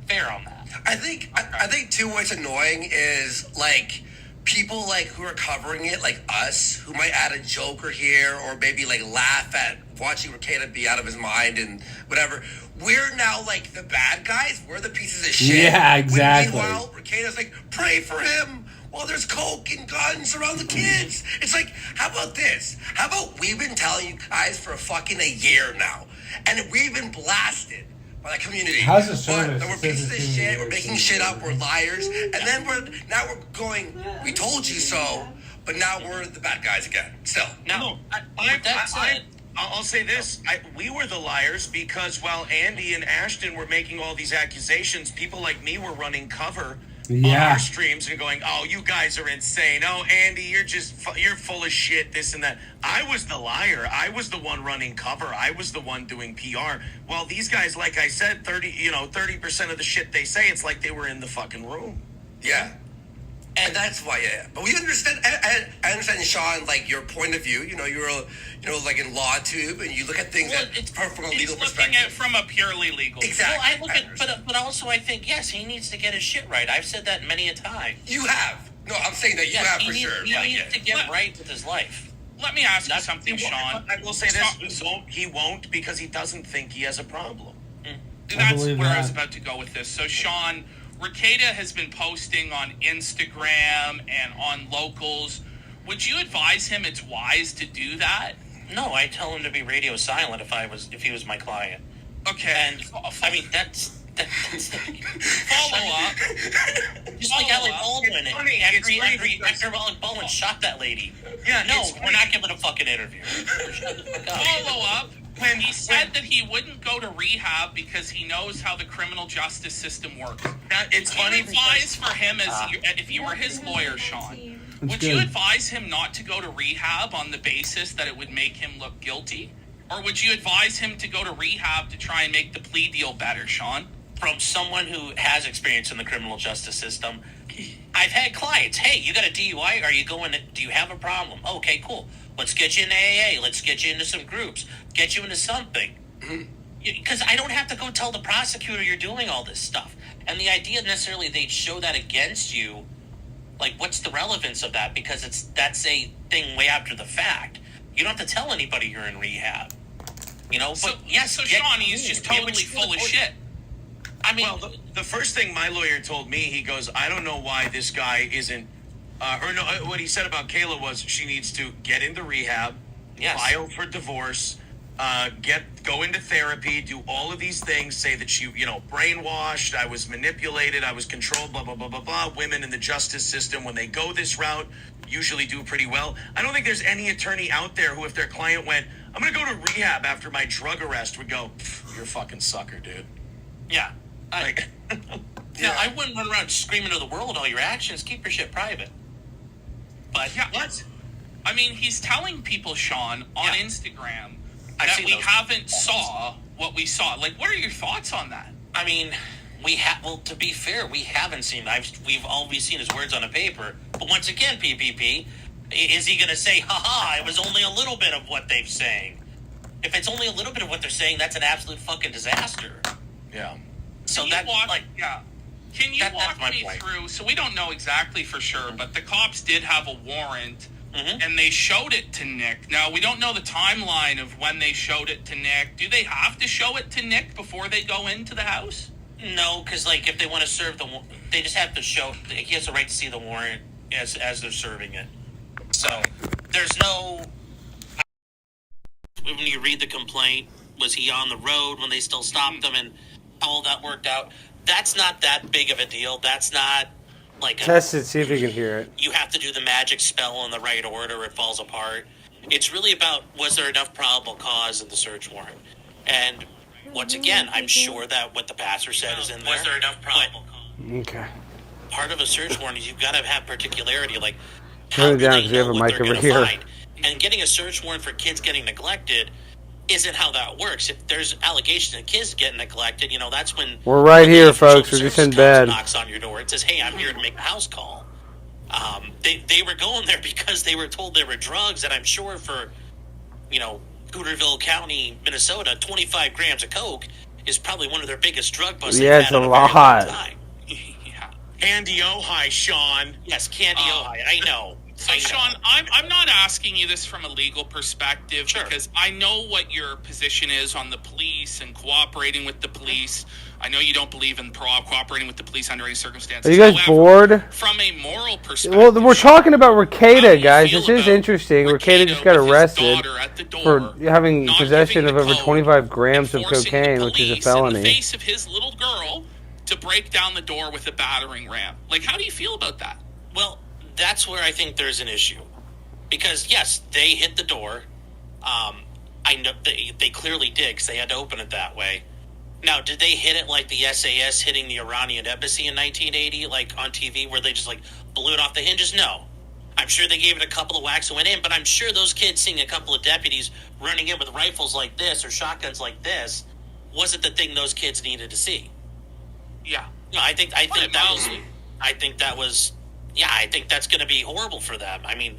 fair on that. I think too. What's annoying is like people like who are covering it, like us, who might add a joker here or maybe like laugh at watching Ricada be out of his mind and whatever. We're now like the bad guys. We're the pieces of shit. Yeah, exactly. When meanwhile, Ricada's like, pray for him while there's coke and guns around the kids. It's like, how about this? How about we've been telling you guys for fucking a year now, and we've been blasted by the community. How's the service? But we're It says pieces of it's shit. being We're making shit up. We're liars. And then we're going. We told you so. But now we're the bad guys again. Still. Now, with that said, I'll say this. We were the liars because while Andy and Ashton were making all these accusations, people like me were running cover on Yeah. our streams and going, oh, you guys are insane. Oh, Andy, you're full of shit, this and that. I was the liar. I was the one running cover. I was the one doing PR. While these guys, like I said, 30% of the shit they say, it's like they were in the fucking room. Yeah. And that's why, yeah. But we understand. I understand, Sean, like your point of view. You're like in law tube, and you look at things from a legal He's looking perspective. at it from a purely legal. Exactly. well, I look at, but also I think yes, he needs to get his shit right. I've said that many a time. You have. No, I'm saying that you Yes, have he for needs, sure. He Like, needs to get right with his life. Let me ask you That's- something, Sean. I will say this: he won't because he doesn't think he has a problem. That's believe where I that. was about to go with this. So, Sean, Ricada has been posting on Instagram and on locals. Would you advise him it's wise to do that? No, I tell him to be radio silent if he was my client. Okay. And I mean that's Follow up. just like Follow Alec up. Baldwin. It's funny, After Alec Baldwin shot that lady. Yeah, No, it's we're funny. not giving a fucking interview. Shut the fuck up. Follow up. When he said that he wouldn't go to rehab because he knows how the criminal justice system works. It's Would you funny advise for him if you were his lawyer, Sean? That's Would you good. advise him not to go to rehab on the basis that it would make him look guilty? Or would you advise him to go to rehab to try and make the plea deal better, Sean? From someone who has experience in the criminal justice system, I've had clients. Hey, you got a DUI? Are you going? Do you have a problem? Okay, cool. Let's get you into AA. Let's get you into some groups. Get you into something. Because I don't have to go tell the prosecutor you're doing all this stuff. And the idea necessarily they'd show that against you, like, what's the relevance of that? Because that's a thing way after the fact. You don't have to tell anybody you're in rehab. You know, So, but yes, so get Sean, he's just cool. totally full of shit. I mean, Well, the first thing my lawyer told me, he goes, I don't know why this guy isn't, what he said about Kayla was she needs to get into rehab, Yes. file for divorce, go into therapy, do all of these things, say that she, brainwashed, I was manipulated, I was controlled, blah, blah, blah, blah, blah. Women in the justice system, when they go this route, usually do pretty well. I don't think there's any attorney out there who, if their client went, I'm going to go to rehab after my drug arrest, would go, you're a fucking sucker, dude. yeah. Like, Yeah, I wouldn't run around screaming to the world all your actions. Keep your shit private. But Yeah. what? I mean, he's telling people, Sean, on Yeah. Instagram I've that seen we those. haven't saw what we saw. Like, what are your thoughts on that? I mean, well, to be fair, we haven't seen. We've always seen his words on a paper. But once again, PPP, is he going to say, "Ha, it was only a little bit of what they're saying"? If it's only a little bit of what they're saying, that's an absolute fucking disaster. Yeah. So Can that you walk, like, yeah. Can you that's walk my me point. through? So we don't know exactly for sure, but the cops did have a warrant, Mhm. and they showed it to Nick. Now we don't know the timeline of when they showed it to Nick. Do they have to show it to Nick before they go into the house? no, because like if they want to serve they just have to show. He has the right to see the warrant as they're serving it. So there's no. When you read the complaint, was he on the road when they still stopped him, and how all that worked out? That's not that big of a deal. That's not like Test it, see if you can hear it. you have to do the magic spell in the right order. It falls apart. It's really about, was there enough probable cause in the search warrant? And once again, I'm sure that what the pastor said is in there. Was there enough probable cause? Okay. Part of a search warrant is you've got to have particularity, like Turn it do down they 'cause we have know a what mic they're over gonna here. find? And getting a search warrant for kids getting neglected isn't how that works. If there's allegations of kids getting neglected, that's when We're right here, the folks. social We're just in services comes bed. and knocks on your door. It says, "Hey, I'm here to make a house call." They were going there because they were told there were drugs, and I'm sure for Hooterville County, Minnesota, 25 grams of coke is probably one of their biggest drug busts. Yeah, they've it's had a in very long lot. time. Yeah. Candy Ojai, Sean. Yes, Candy Ojai. I know. So, I know. Sean, I'm not asking you this from a legal perspective Sure. because I know what your position is on the police and cooperating with the police. I know you don't believe in cooperating with the police under any circumstances. Are you guys However, bored? From a moral perspective, Well, we're talking about how do Ricada, you guys. feel This is about interesting. Ricada Ricada just got with his arrested daughter at the door, for having not possession giving of the over code, 25 grams of enforcing the cocaine, which is a police in the felony. face of his little girl to break down the door with a battering ram. Like, how do you feel about that? Well, that's where I think there's an issue. Because, yes, they hit the door. I know they clearly did because they had to open it that way. Now, did they hit it like the SAS hitting the Iranian embassy in 1980, like on TV, where they just like blew it off the hinges? No. I'm sure they gave it a couple of whacks and went in, but I'm sure those kids seeing a couple of deputies running in with rifles like this or shotguns like this wasn't the thing those kids needed to see. Yeah. No, I think Put it mildly. I think that's going to be horrible for them. I mean,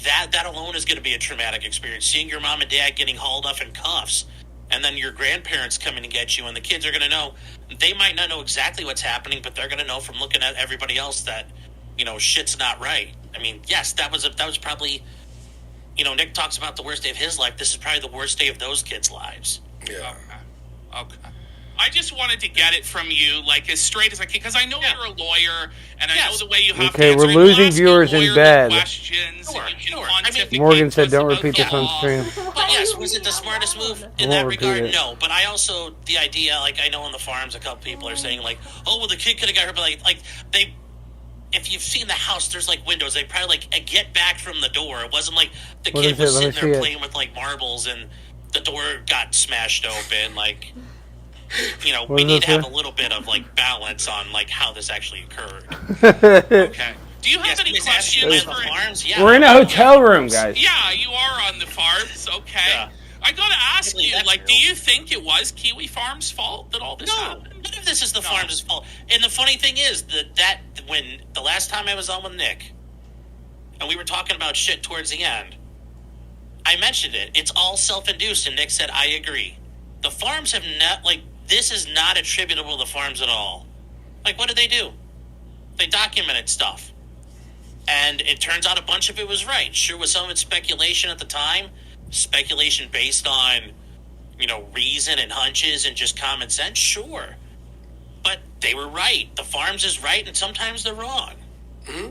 that alone is going to be a traumatic experience. Seeing your mom and dad getting hauled off in cuffs, and then your grandparents coming to get you, and the kids are going to know. They might not know exactly what's happening, but they're going to know from looking at everybody else that shit's not right. I mean, yes, that was probably. Nick talks about the worst day of his life. This is probably the worst day of those kids' lives. Yeah. Okay. I just wanted to get it from you, like, as straight as I can, because I know you're a lawyer, and I know Yes. the way you have Okay, to we're answer it. We'll losing ask you viewers in lawyerly bed. questions, Sure, and you can sure. pontificate Morgan to said, us "Don't about repeat the this on law. stream." But yes, was it the smartest move in won't that repeat regard? it. No, but I also the idea, like I know on the farms, a couple people are saying like, "Oh, well, the kid could have got hurt," but like they. If you've seen the house, there's like windows. They probably like get back from the door. It wasn't like the What kid is it? was Let me sitting there see it. playing with like marbles and the door got smashed open. Like, What we is need this to have here? a little bit of like balance on like how this actually occurred. Okay. Do you have Yes, any Miss Ashley, questions on for... the farms? Yeah. We're in a hotel room, guys. Yeah, you are on the farms, okay. Yeah. I gotta ask Really, you, that's like, do real. you think it was Kiwi Farms' fault that all this No, happened? none of this is the farm's fault. And the funny thing is that when the last time I was on with Nick, and we were talking about shit towards the end, I mentioned it. It's all self-induced, and Nick said, "I agree." The farms have not this is not attributable to the farms at all. Like, what did they do? They documented stuff, and it turns out a bunch of it was right. Sure, was some of it speculation at the time, speculation based on reason and hunches and just common sense, sure. But they were right. The farms is right, and sometimes they're wrong. Mm-hmm.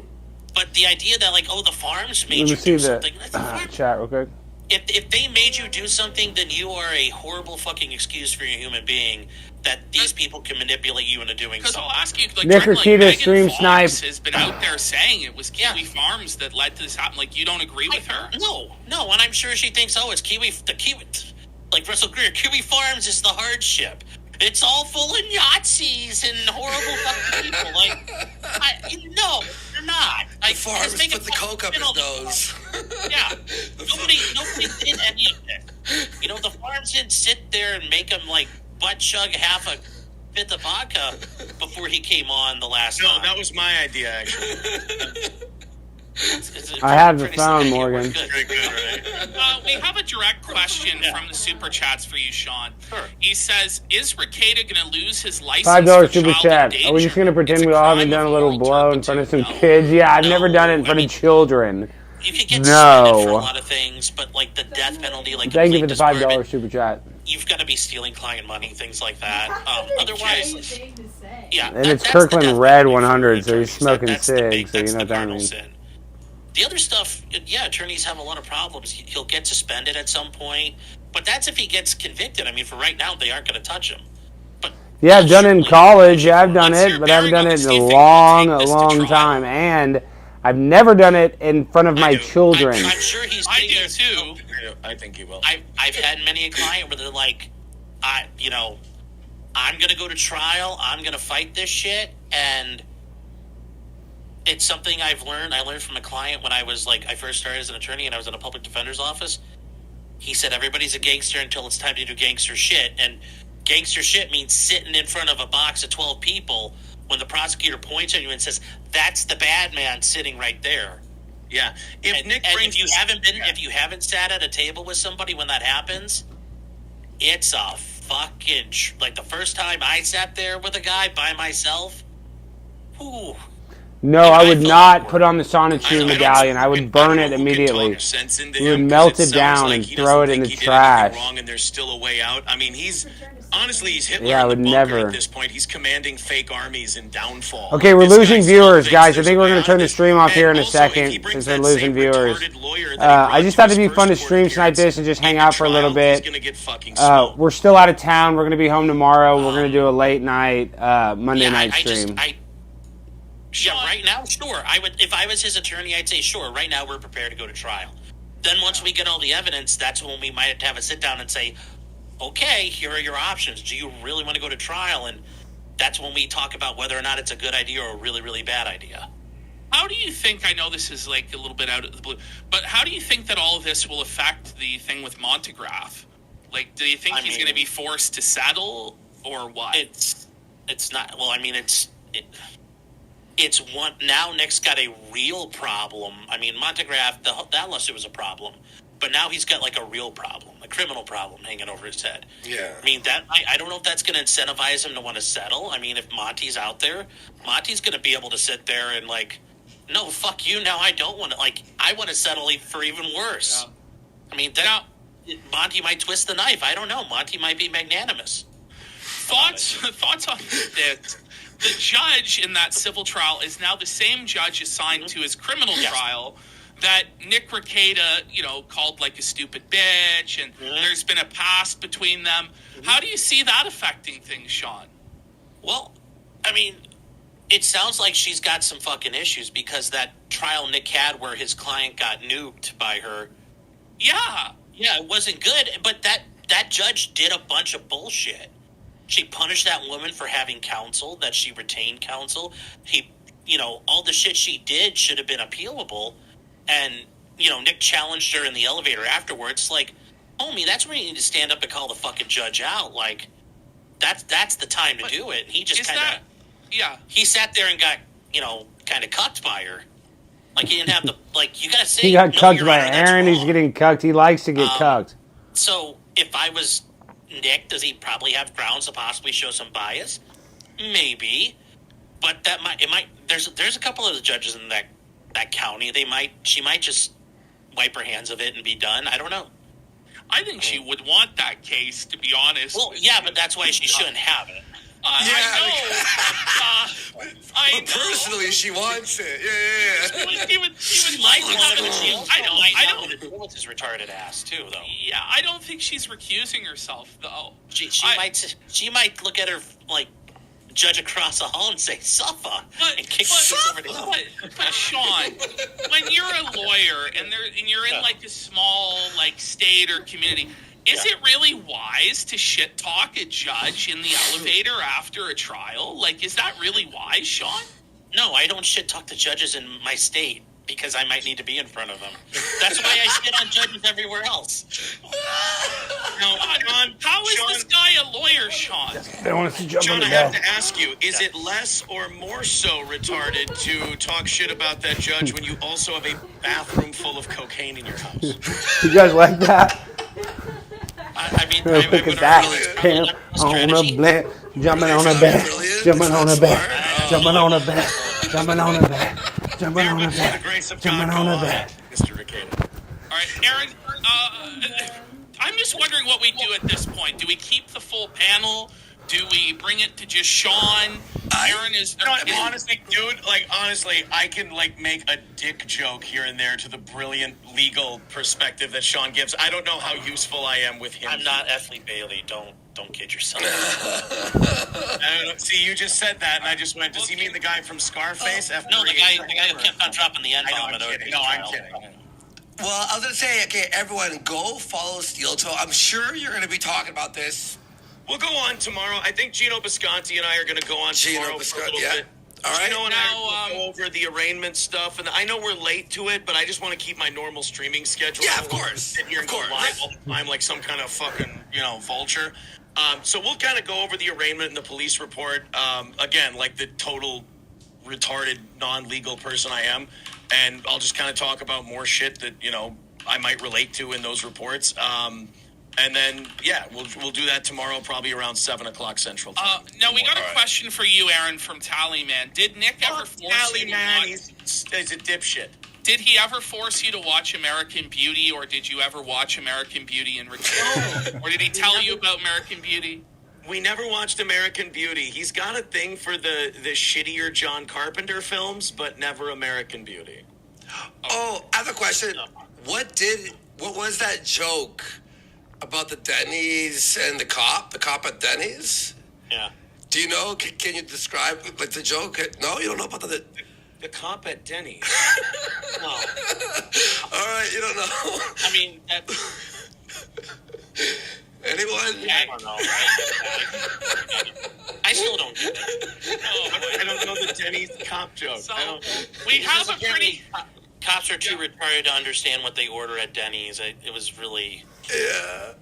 But the idea that, like, the farms made Let me you see do the something. chat real quick. If they made you do something, then you are a horrible fucking excuse for your human being that these people can manipulate you into doing Because something. I'll ask you, like, Nick Trent, Rakita Megan stream Fox Snipe. has been out there saying it was Kiwi Yeah. Farms that led to this happen. Like, you don't agree with her? No, and I'm sure she thinks, it's Kiwi, like Russell Greer, Kiwi Farms is the hardship. It's all full of Nazis and horrible fucking people. Like, no, they're not. The farms put the coke up his nose. Yeah, nobody did any of it. The farms didn't sit there and make him like butt chug half a fifth of vodka before he came on the last time. No, that was my idea, actually. I have the Pretty phone, sad. Morgan. Pretty good, right? We have a direct question from the super chats for you, Sean. Sure. He says, "Is Rakeda going to lose his license?" $5 for super child chat. Are we just gonna endangerment? pretend It's we a all crime haven't done a of little moral blow in front of some turpitude. kids? Yeah, I've never done it in No, front I of mean- children. You could get No. suspended for a lot of things, but like the death penalty, like Thank you for complete the $5 disbarment, super chat. you've got to be stealing client money, things like that. Otherwise, yeah. And that- it's that's the Kirkland death Red penalty for 100, so he's attorneys. smoking That's the big- cigs, so you that's know the what that cardinal means. sin. The other stuff, yeah, attorneys have a lot of problems. He'll get suspended at some point, but that's if he gets convicted. I mean, for right now, they aren't going to touch him. But Yeah, I've done it in surely- college. Yeah, I've done What's it, your but I haven't bearing done on it this? in Do a you think long, we'll take this to long trial? time. And I've never done it in front of my I do. children. I'm sure he's I sitting do there too. I think he will. I've had many a client where they're like, I'm going to go to trial. I'm going to fight this shit. And it's something I've learned. I learned from a client when I was like, I first started as an attorney and I was in a public defender's office. He said, everybody's a gangster until it's time to do gangster shit. And gangster shit means sitting in front of a box of 12 people when the prosecutor points at you and says, that's the bad man sitting right there. Yeah. If Nick And brings if you haven't sat at a table with somebody when that happens, it's a fucking like the first time I sat there with a guy by myself. Ooh, No, I would not put on the Sonotube medallion. I would burn it immediately. We would melt it down and throw it in the trash. Wrong, and there's still a way out. I mean, he's Hitler Yeah, I in the would bunker never. at this point. He's commanding fake armies in downfall. Okay, we're This guy losing still viewers, thinks guys. I there's think a we're way gonna out turn of the this. stream off here in a And also, second, if he brings since we're that losing same viewers. retarded lawyer that he I brought just to thought his it'd be first fun to court stream Snipe appearance this and just hang into out for a little trial, he's bit. gonna get fucking smoked. We're still out of town. We're gonna be home tomorrow. We're gonna do a late night Monday night stream. Yeah, right now, sure. I would, if I was his attorney, I'd say, sure. Right now, we're prepared to go to trial. Then once we get all the evidence, that's when we might have a sit down and say, okay, here are your options. Do you really want to go to trial? And that's when we talk about whether or not it's a good idea or a really, really bad idea. How do you think, I know this is like a little bit out of the blue, but how do you think that all of this will affect the thing with Montegraph? Like, do you think he's going to be forced to settle or what? It's not, well, I mean, it's one, now Nick's got a real problem. I mean, Montegraph, that lawsuit was a problem, but now he's got like a real problem, a criminal problem hanging over his head. Yeah. I mean, I don't know if that's going to incentivize him to want to settle. I mean, if Monty's out there, Monty's going to be able to sit there and like, no, fuck you. Now I don't want to, like, I want to settle for even worse. Yeah. I mean, Monty might twist the knife. I don't know. Monty might be magnanimous. Thoughts on that? The judge in that civil trial is now the same judge assigned to his criminal trial that Nick Rakeda, called like a stupid bitch, and there's been a past between them. How do you see that affecting things, Sean? Well, I mean, it sounds like she's got some fucking issues because that trial Nick had where his client got nuked by her. Yeah. Yeah, it wasn't good, but that judge did a bunch of bullshit. She punished that woman for having counsel, that she retained counsel. All the shit she did should have been appealable. And, Nick challenged her in the elevator afterwards. Like, homie, that's where you need to stand up and call the fucking judge out. Like, that's the time to do it. And he just kind of... Yeah. He sat there and got, kind of cucked by her. Like, he didn't have the... Like, you gotta say... He got no, cucked Your by Honor, that's Aaron. He's wrong. getting cucked. He likes to get cucked. So, if I was Nick, does he probably have grounds to possibly show some bias? Maybe. But there's a couple of the judges in that county. She might just wipe her hands of it and be done. I don't know. I think she would want that case, to be honest. Well, yeah, but that's why she shouldn't have it. I know. I But personally, she wants it. Yeah. She would like to have it. I don't. With his retarded ass too, though. Yeah, I don't think she's recusing herself, though. She might look at her like judge across the hall and say "suffer" and kick her over the head. But Sean, when you're a lawyer and you're in like a small like state or community, is it really wise to shit talk a judge in the elevator after a trial? Like, is that really wise, Sean? No, I don't shit talk the judges in my state because I might need to be in front of them. That's why I shit on judges everywhere else. No, Sean, How is this guy a lawyer, Sean? They want us to jump on John, the I have bed. to ask you, is it less or more so retarded to talk shit about that judge when you also have a bathroom full of cocaine in your house? You guys like that? I mean, Real quick as that. Pam on a bed, jumping on a bed, jumping on a bed, jumping on a bed, jumping on a bed, jumping on a By the bed, grace of jumping God, on go a on, bed. Mr. Ricada. All right, Aaron, I'm just wondering what we do at this point. Do we keep the full panel? Do we bring it to just Sean? Aaron is... Honestly, dude, honestly, I can, make a dick joke here and there to the brilliant legal perspective that Sean gives. I don't know how useful I am with him. I'm not Ethlie Bailey. Don't kid yourself. I don't know. See, you just said that, and I just went, does he mean the guy from Scarface? No, the guy who kept on dropping the N-bomb. I know, I'm kidding. No, I'm kidding. Well, I was going to say, okay, everyone, go follow Steel Toe. I'm sure you're going to be talking about this. We'll go on tomorrow. I think Gino Bisconti and I are going to go on tomorrow for a little bit. All right. Gino and I will go over the arraignment stuff, and I know we're late to it, but I just want to keep my normal streaming schedule. Yeah, I of don't want to course. sit here and Of go course. live all the time like some kind of fucking, vulture. So we'll kind of go over the arraignment and the police report. Again, like the total retarded, non-legal person I am, and I'll just kind of talk about more shit that, I might relate to in those reports. And then, we'll do that tomorrow, probably around 7 o'clock Central Time. No, we got a question for you, Aaron, from Tallyman. Did Nick ever force you to watch... He's a dipshit. Did he ever force you to watch American Beauty, or did you ever watch American Beauty in return? Or did he tell you about American Beauty? We never watched American Beauty. He's got a thing for the shittier John Carpenter films, but never American Beauty. Oh, I have a question. What was that joke about the Denny's and the cop at Denny's? Yeah. Do you know? Can you describe the joke? No, you don't know about The cop at Denny's. No. All right, you don't know. I mean, Anyone? I don't know. I still don't get it. I don't know the Denny's cop joke. So, I don't. we have a pretty... Cops are too retarded to understand what they order at Denny's. It was really... Yeah.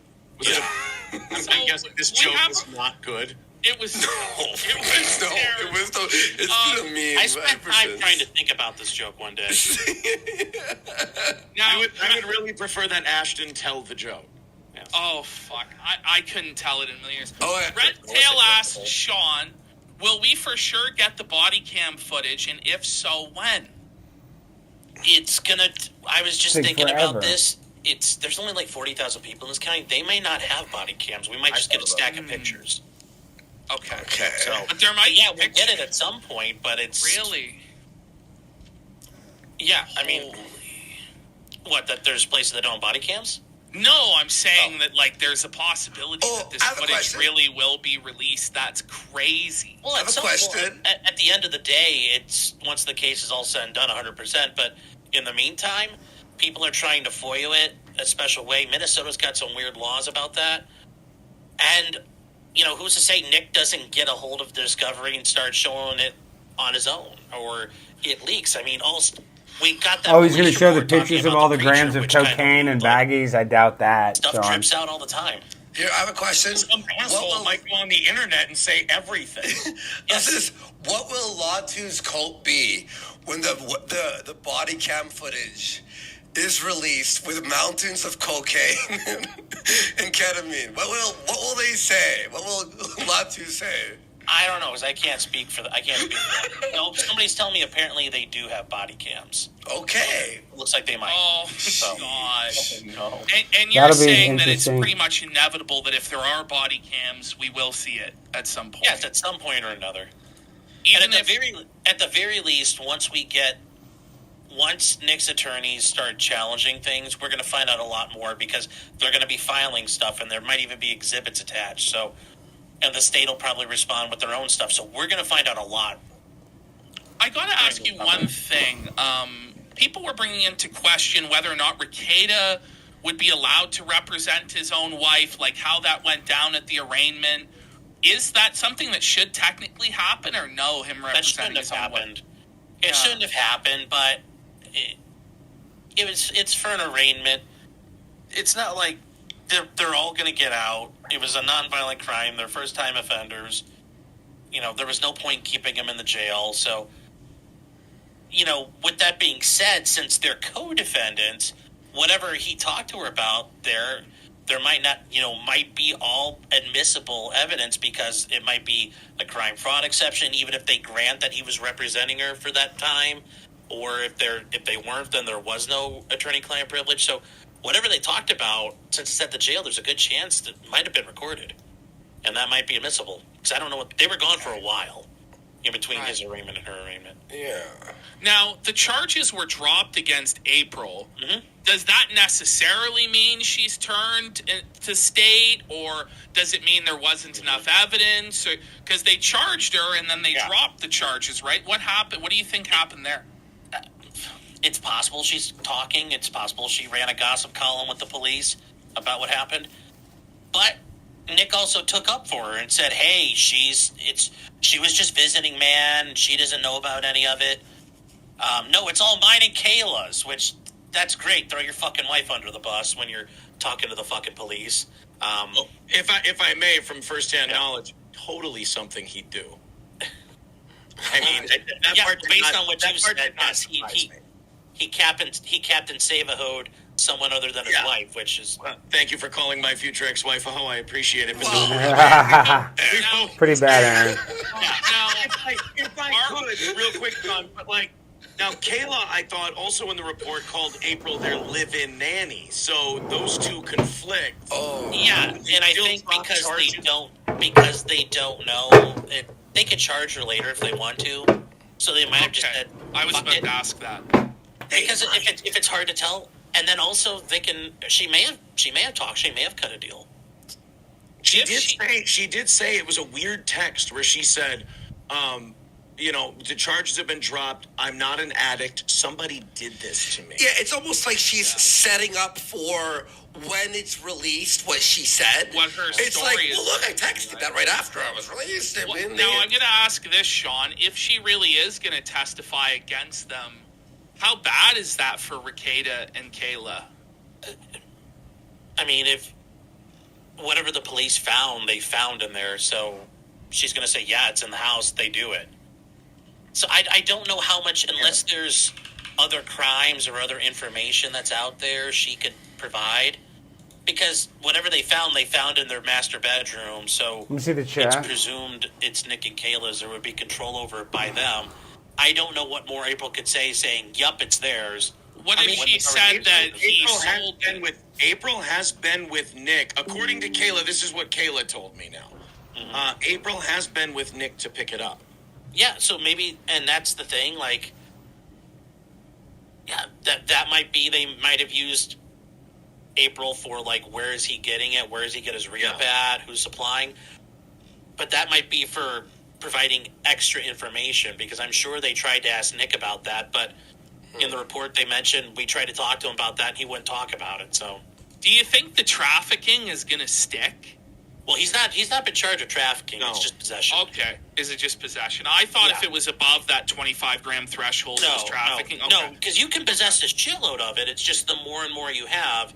I'm guessing this joke was not good. It was... No, terrible. it's been a meme. I spent time trying to think about this joke one day. Now, I would really prefer that Ashton tell the joke. Oh, fuck. I couldn't tell it in a million years. Oh, yeah. Red Tail asked Sean, will we for sure get the body cam footage, and if so, when? It's gonna... I was just Take thinking forever. about this. There's only 40,000 people in this county. They may not have body cams. We might just get a stack of pictures. Okay. So, But there might yeah, be we'll get it pictures. at some point, but it's... Really? Yeah, I mean... What, that there's places that don't have body cams? No, I'm saying that, there's a possibility that this I have a footage question. really will be released. That's crazy. Well, I have a question. At the end of the day, it's once the case is all said and done, 100%. But in the meantime, people are trying to FOIA it a special way. Minnesota's got some weird laws about that. And, who's to say Nick doesn't get a hold of the discovery and start showing it on his own? Or it leaks. I mean, we got that. Oh, he's going to police show the report talking pictures of about all the preacher, grams of which kind cocaine and baggies. I doubt that. Stuff So drips out all the time. Here, I have a question. Some asshole might go on the internet and say everything. What will Latu's cult be when the body cam footage is released with mountains of cocaine and ketamine? What will they say? What will Latu say? I don't know, because I can't speak for that. No, somebody's telling me apparently they do have body cams. Okay. Looks like they might. Oh, So. gosh. No. And you're That'll be saying that it's interesting. pretty much inevitable that if there are body cams, we will see it at some point. Yes, at some point or another. Even And at if the very least, once Nick's attorneys start challenging things, we're going to find out a lot more because they're going to be filing stuff, and there might even be exhibits attached. So, and the state will probably respond with their own stuff. So we're going to find out a lot. I got to ask you one thing. People were bringing into question whether or not Rekieta would be allowed to represent his own wife, like how that went down at the arraignment. Is that something that should technically happen, or no? Him That representing shouldn't his have own wife? happened. It shouldn't have happened, but it's for an arraignment. It's not like they're all going to get out. It was a nonviolent crime. They're first-time offenders. You know, there was no point keeping them in the jail. So, you know, with that being said, since they're co-defendants, whatever he talked to her about there might not, might be all admissible evidence because it might be a crime fraud exception, even if they grant that he was representing her for that time, or if they weren't, then there was no attorney-client privilege. So whatever they talked about, since it's at the jail, there's a good chance that it might have been recorded, and that might be admissible. Because I don't know they were gone for a while in between his arraignment and her arraignment. Yeah. Now, the charges were dropped against April. Mm-hmm. Does that necessarily mean she's turned to state, or does it mean there wasn't enough evidence? Because they charged her and then they dropped the charges, right? What happened? What do you think happened there? It's possible she's talking. It's possible she ran a gossip column with the police about what happened. But Nick also took up for her and said, hey, she was just visiting, man. She doesn't know about any of it. No, it's all mine and Kayla's, which that's great. Throw your fucking wife under the bus when you're talking to the fucking police. If I may, from firsthand knowledge, totally something he'd do. I mean, that part did based not- on what that you part said, did not yes, surprise me. he Captain Save-A-Hoed someone other than his wife, which is... Well, thank you for calling my future ex-wife a hoe. I appreciate it. Pretty bad, Aaron. Now, If I could, real quick, John, but now Kayla, I thought also in the report called April their live-in nanny, so those two conflict. Oh. Yeah, and I Still think drop because they don't know, they could charge her later if they want to. So they might have just said, I was "Fuck about it." to ask that. Because if it's hard to tell, and then also she may have talked, she may have cut a deal. She did say it was a weird text where she said, the charges have been dropped. I'm not an addict. Somebody did this to me. Yeah, it's almost like she's setting up for when it's released what she said. What her It's story like, is. well, look, I texted that right after I was released. Well, now, I'm going to ask this, Sean. If she really is going to testify against them, how bad is that for Rekieta and Kayla? I mean, if whatever the police found, they found in there, so she's going to say, yeah, it's in the house, they do it. So I don't know how much, unless there's other crimes or other information that's out there she could provide. Because whatever they found in their master bedroom, so Let me see the it's chat. presumed it's Nick and Kayla's. There would be control over it by them. I don't know what more April could say, saying, yup, it's theirs. What if she said that he sold... April has been with Nick. According to Kayla, this is what Kayla told me now. Mm-hmm. April has been with Nick to pick it up. Yeah, so maybe, and that's the thing, like, yeah, that might be, they might have used April for, like, where is he getting it? Where does he get his re-up at? Who's supplying? But that might be for providing extra information, because I'm sure they tried to ask Nick about that, but in the report they mentioned we tried to talk to him about that and he wouldn't talk about it, so. Do you think the trafficking is going to stick? Well, he's not been charged with trafficking, it's just possession. Okay. Is it just possession? I thought if it was above that 25-gram threshold, it was trafficking. No, because you can possess a shitload of it. It's just the more and more you have,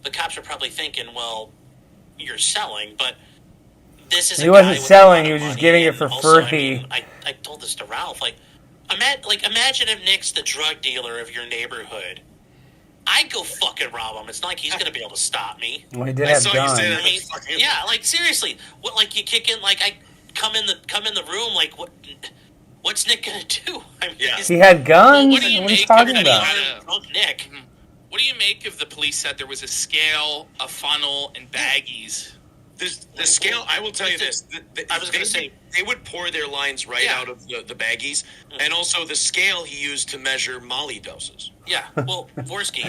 the cops are probably thinking, well, you're selling, but this is He wasn't selling, he was just giving it for free. I told this to Ralph, imagine if Nick's the drug dealer of your neighborhood. I'd go fucking rob him. It's not like he's going to be able to stop me. Well, he did have saw you say guns. that. Yeah, like, seriously. What, like, you kick in, like, come in the room, like what's Nick gonna do? I mean, Yeah. He had guns. What do you What are you make talking of about? that? drunk Nick. What do you make if the police said there was a scale, a funnel, and baggies? The scale, I will tell you this. I was going to say, they would pour their lines right out of the baggies. And also the scale he used to measure Molly doses. yeah. Well, Vorsky,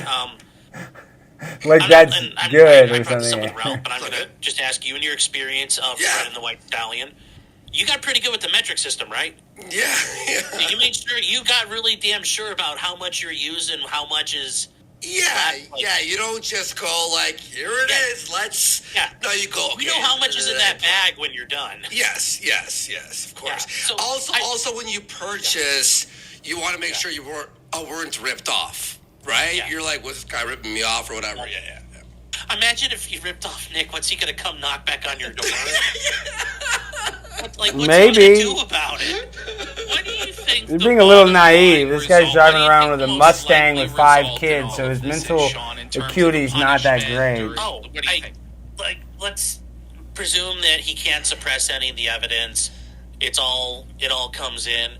Like that's good I or brought this up something. with Ralph, but I'm going to just ask you, in your experience of Fred and the White Stallion, you got pretty good with the metric system, right? Yeah. You made sure you got really damn sure about how much you're using, how much is. Yeah, you don't just go like, here it is, let's... Yeah. No, you go, okay. You know how much is in that bag when you're done. Yes, of course. Yeah. So also, when you purchase, you want to make sure you weren't ripped off, right? Yeah. You're like, was this guy ripping me off or whatever? Yeah. Imagine if you ripped off Nick, what's he going to come knock back on your door? Like, what's Maybe. he going to do about it? What do you think? You're the being a little bottom naive. line This guy's result- driving what do you around think with a the most Mustang likely with 5 result in kids, all so of his this is, mental Sean, in terms of acuity's not that punishment, great. or Oh, what do you think? let's presume that he can't suppress any of the evidence. It all comes in.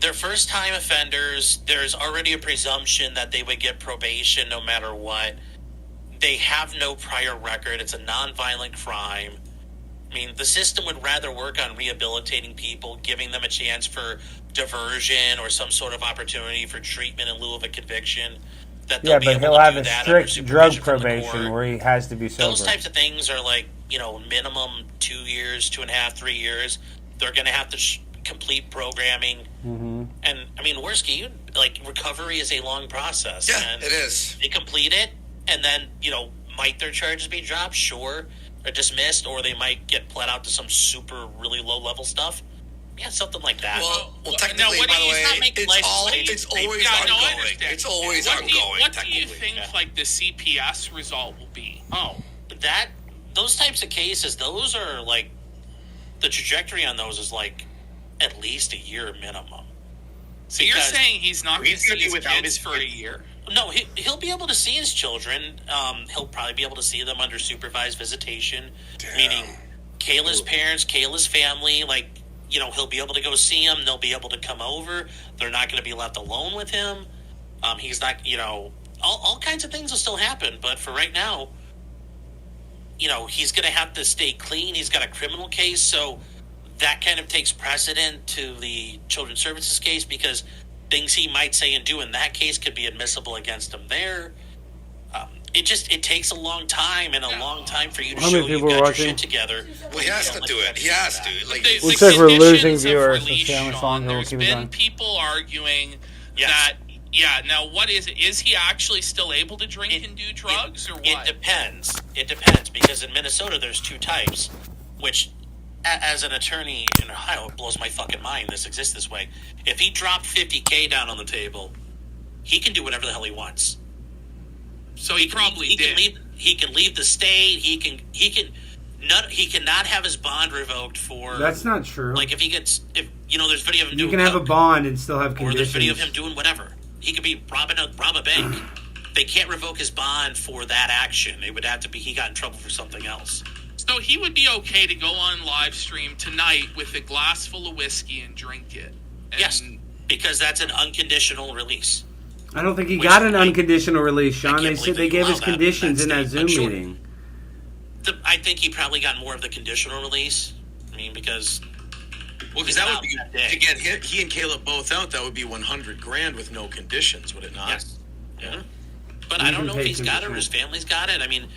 They're first-time offenders. There's already a presumption that they would get probation no matter what. They have no prior record. It's a non-violent crime. I mean, the system would rather work on rehabilitating people, giving them a chance for diversion or some sort of opportunity for treatment in lieu of a conviction. That they'll Yeah, be but able he'll to have do a that under strict drug supervision from the probation court. where he has to be sober. Those types of things are like, minimum 2 years, 2.5, 3 years. They're going to have to complete programming. Mm-hmm. And, I mean, Worski, recovery is a long process. Yeah, and it is. They complete it, and then, might their charges be dropped? Sure. Or dismissed, or they might get pled out to some super, really low-level stuff. Yeah, something like that. Well, technically, what by do the you- way, it's not making it's license plates. always Yeah, no, I ongoing. understand. It's always What ongoing, What do you technically. think, the CPS result will be? Oh, those types of cases, those are the trajectory on those is at least a year minimum. So you're Because- saying he's not going to He's see gonna be his without kids his for a kids. year? No, he'll be able to see his children. He'll probably be able to see them under supervised visitation, meaning Kayla's parents, Kayla's family. He'll be able to go see them. They'll be able to come over. They're not going to be left alone with him. He's not, all kinds of things will still happen. But for right now, he's going to have to stay clean. He's got a criminal case, so that kind of takes precedent to the Children's Services case because things he might say and do in that case could be admissible against him there. It takes a long time and a long time for you to How show many you people got are your watching? shit together. Well, he has to do it. He has to. The Looks like we're losing conditions of viewers. Let's release, see how much Sean, longer we'll there's keep it been going. people arguing Yes. that, now what is it? Is he actually still able to drink and do drugs, or what? It depends. It depends because in Minnesota there's two types, which as an attorney in Ohio, it blows my fucking mind this exists this way. If he dropped $50K down on the table, he can do whatever the hell he wants. So he probably he did. Can leave, he can leave the state. He cannot have his bond revoked for. That's not true. If he gets, there's video of him You doing can have a coke, bond and still have or there's video of conditions. him doing whatever. He could be rob a bank. They can't revoke his bond for that action. It would have to be he got in trouble for something else. So he would be okay to go on live stream tonight with a glass full of whiskey and drink it. And Yes, because that's an unconditional release. I don't think he Which got an I- unconditional release, I Sean. can't They believe said they they gave allow us that in conditions in that that state, Zoom but sure. meeting. I think he probably got more of the conditional release. I mean, because Because that would be That day. to get he and Caleb both out. That would be $100,000 with no conditions, would it not? yes, yeah. But You I don't can know pay if he's got it or 10%. his family's got it. I mean,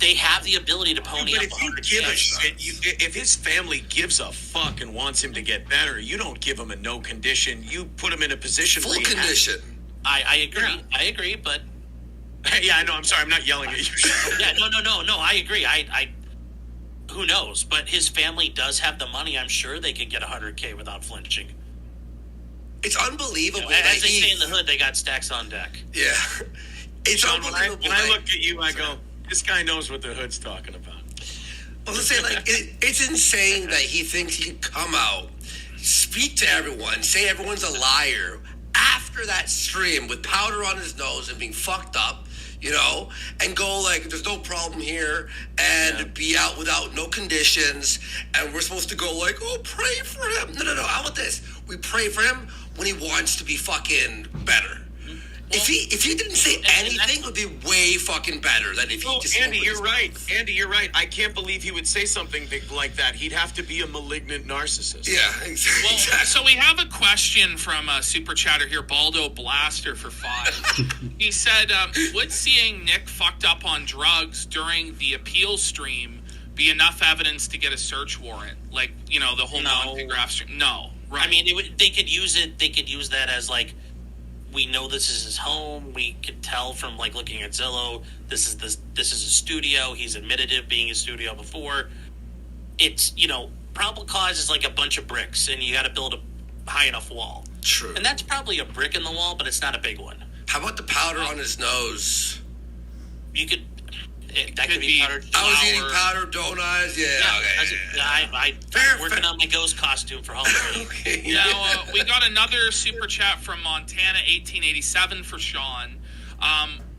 they have the ability to pony But up if you 100 give a shit, if his family gives a fuck and wants him to get better, you don't give him a no condition. You put him in a position Full where he has- condition. I agree. I agree, but Yeah, I know. I'm sorry. I'm not yelling at you. yeah, no. I agree. I who knows? But his family does have the money. I'm sure they could get 100K without flinching. It's unbelievable As that they say he... in the hood, they got stacks on deck. Yeah. It's Sean, when I unbelievable. look at you, I go, this guy knows what the hood's talking about. I was gonna say, it's insane that he thinks he can come out, speak to everyone, say everyone's a liar after that stream with powder on his nose and being fucked up. you know, and go like, there's no problem here, and be out without no conditions, and we're supposed to go like, oh, pray for him. No. How about this? We pray for him when he wants to be fucking better. If he didn't say anything, it would be way fucking better than if he just. Andy, you're right. Andy, you're right. I can't believe he would say something like that. He'd have to be a malignant narcissist. Yeah, exactly. Well, so we have a question from a super chatter here, Baldo Blaster for 5. He said, would seeing Nick fucked up on drugs during the appeal stream be enough evidence to get a search warrant? Like, you know, the whole non-graph stream? No, right. I mean, they could use it. They could use that as like, we know this is his home. We could tell from like looking at Zillow, this is a studio. He's admitted it being a studio before. It's, you know, probable cause is like a bunch of bricks, and you got to build a high enough wall. True. And that's probably a brick in the wall, but it's not a big one. How about the powder on his nose? You could. That could be powdered. I was eating powder donuts. I'm working on my ghost costume for Halloween. Okay. Now, we got another super chat from Montana 1887 for Sean.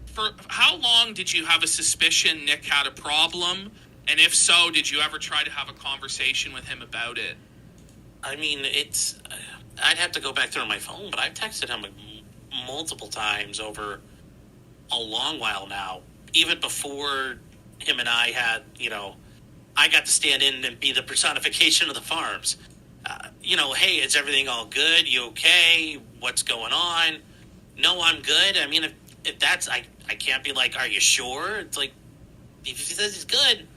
For how long did you have a suspicion Nick had a problem? And if so, did you ever try to have a conversation with him about it? I mean, I'd have to go back through my phone, but I've texted him multiple times over a long while now. Even before him and I had, you know, I got to stand in and be the personification of the farms. You know, hey, is everything all good? You okay? What's going on? No, I'm good. I mean, if that's, I can't be like, are you sure? It's like, if he says he's good,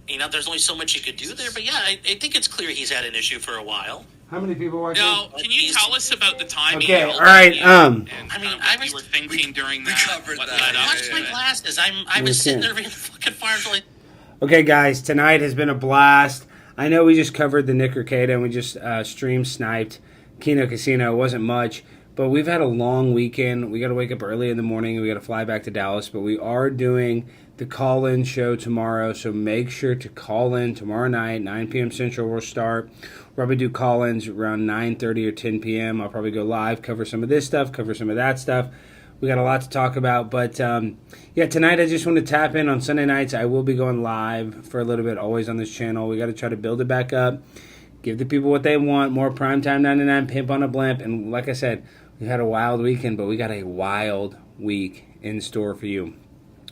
you know, there's only so much you could do there. But yeah, I think it's clear he's had an issue for a while. How many people watching? Now, can you tell us about the time? Okay, all right. And I mean, what you were thinking during that. covered what that. led up Watch to my it. glasses. I was sitting there reading the fucking farms like. Okay, guys, tonight has been a blast. I know we just covered the Nick Arcada and we just stream sniped Kino Casino. It wasn't much, but we've had a long weekend. We got to wake up early in the morning and we got to fly back to Dallas. But we are doing the call-in show tomorrow, so make sure to call in tomorrow night, 9 p.m. Central. We'll start. We'll probably do call-ins around 9:30 or 10 p.m. I'll probably go live, cover some of this stuff, cover some of that stuff. We got a lot to talk about, but yeah, tonight I just want to tap in on Sunday nights. I will be going live for a little bit, always on this channel. We got to try to build it back up, give the people what they want, more Primetime 99, Pimp on a Blimp, and like I said, we had a wild weekend, but we got a wild week in store for you.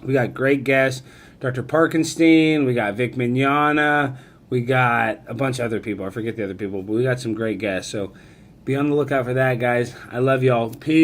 We got great guests, Dr. Parkenstein, we got Vic Mignogna, we got a bunch of other people. I forget the other people, but we got some great guests, so be on the lookout for that, guys. I love y'all. Peace.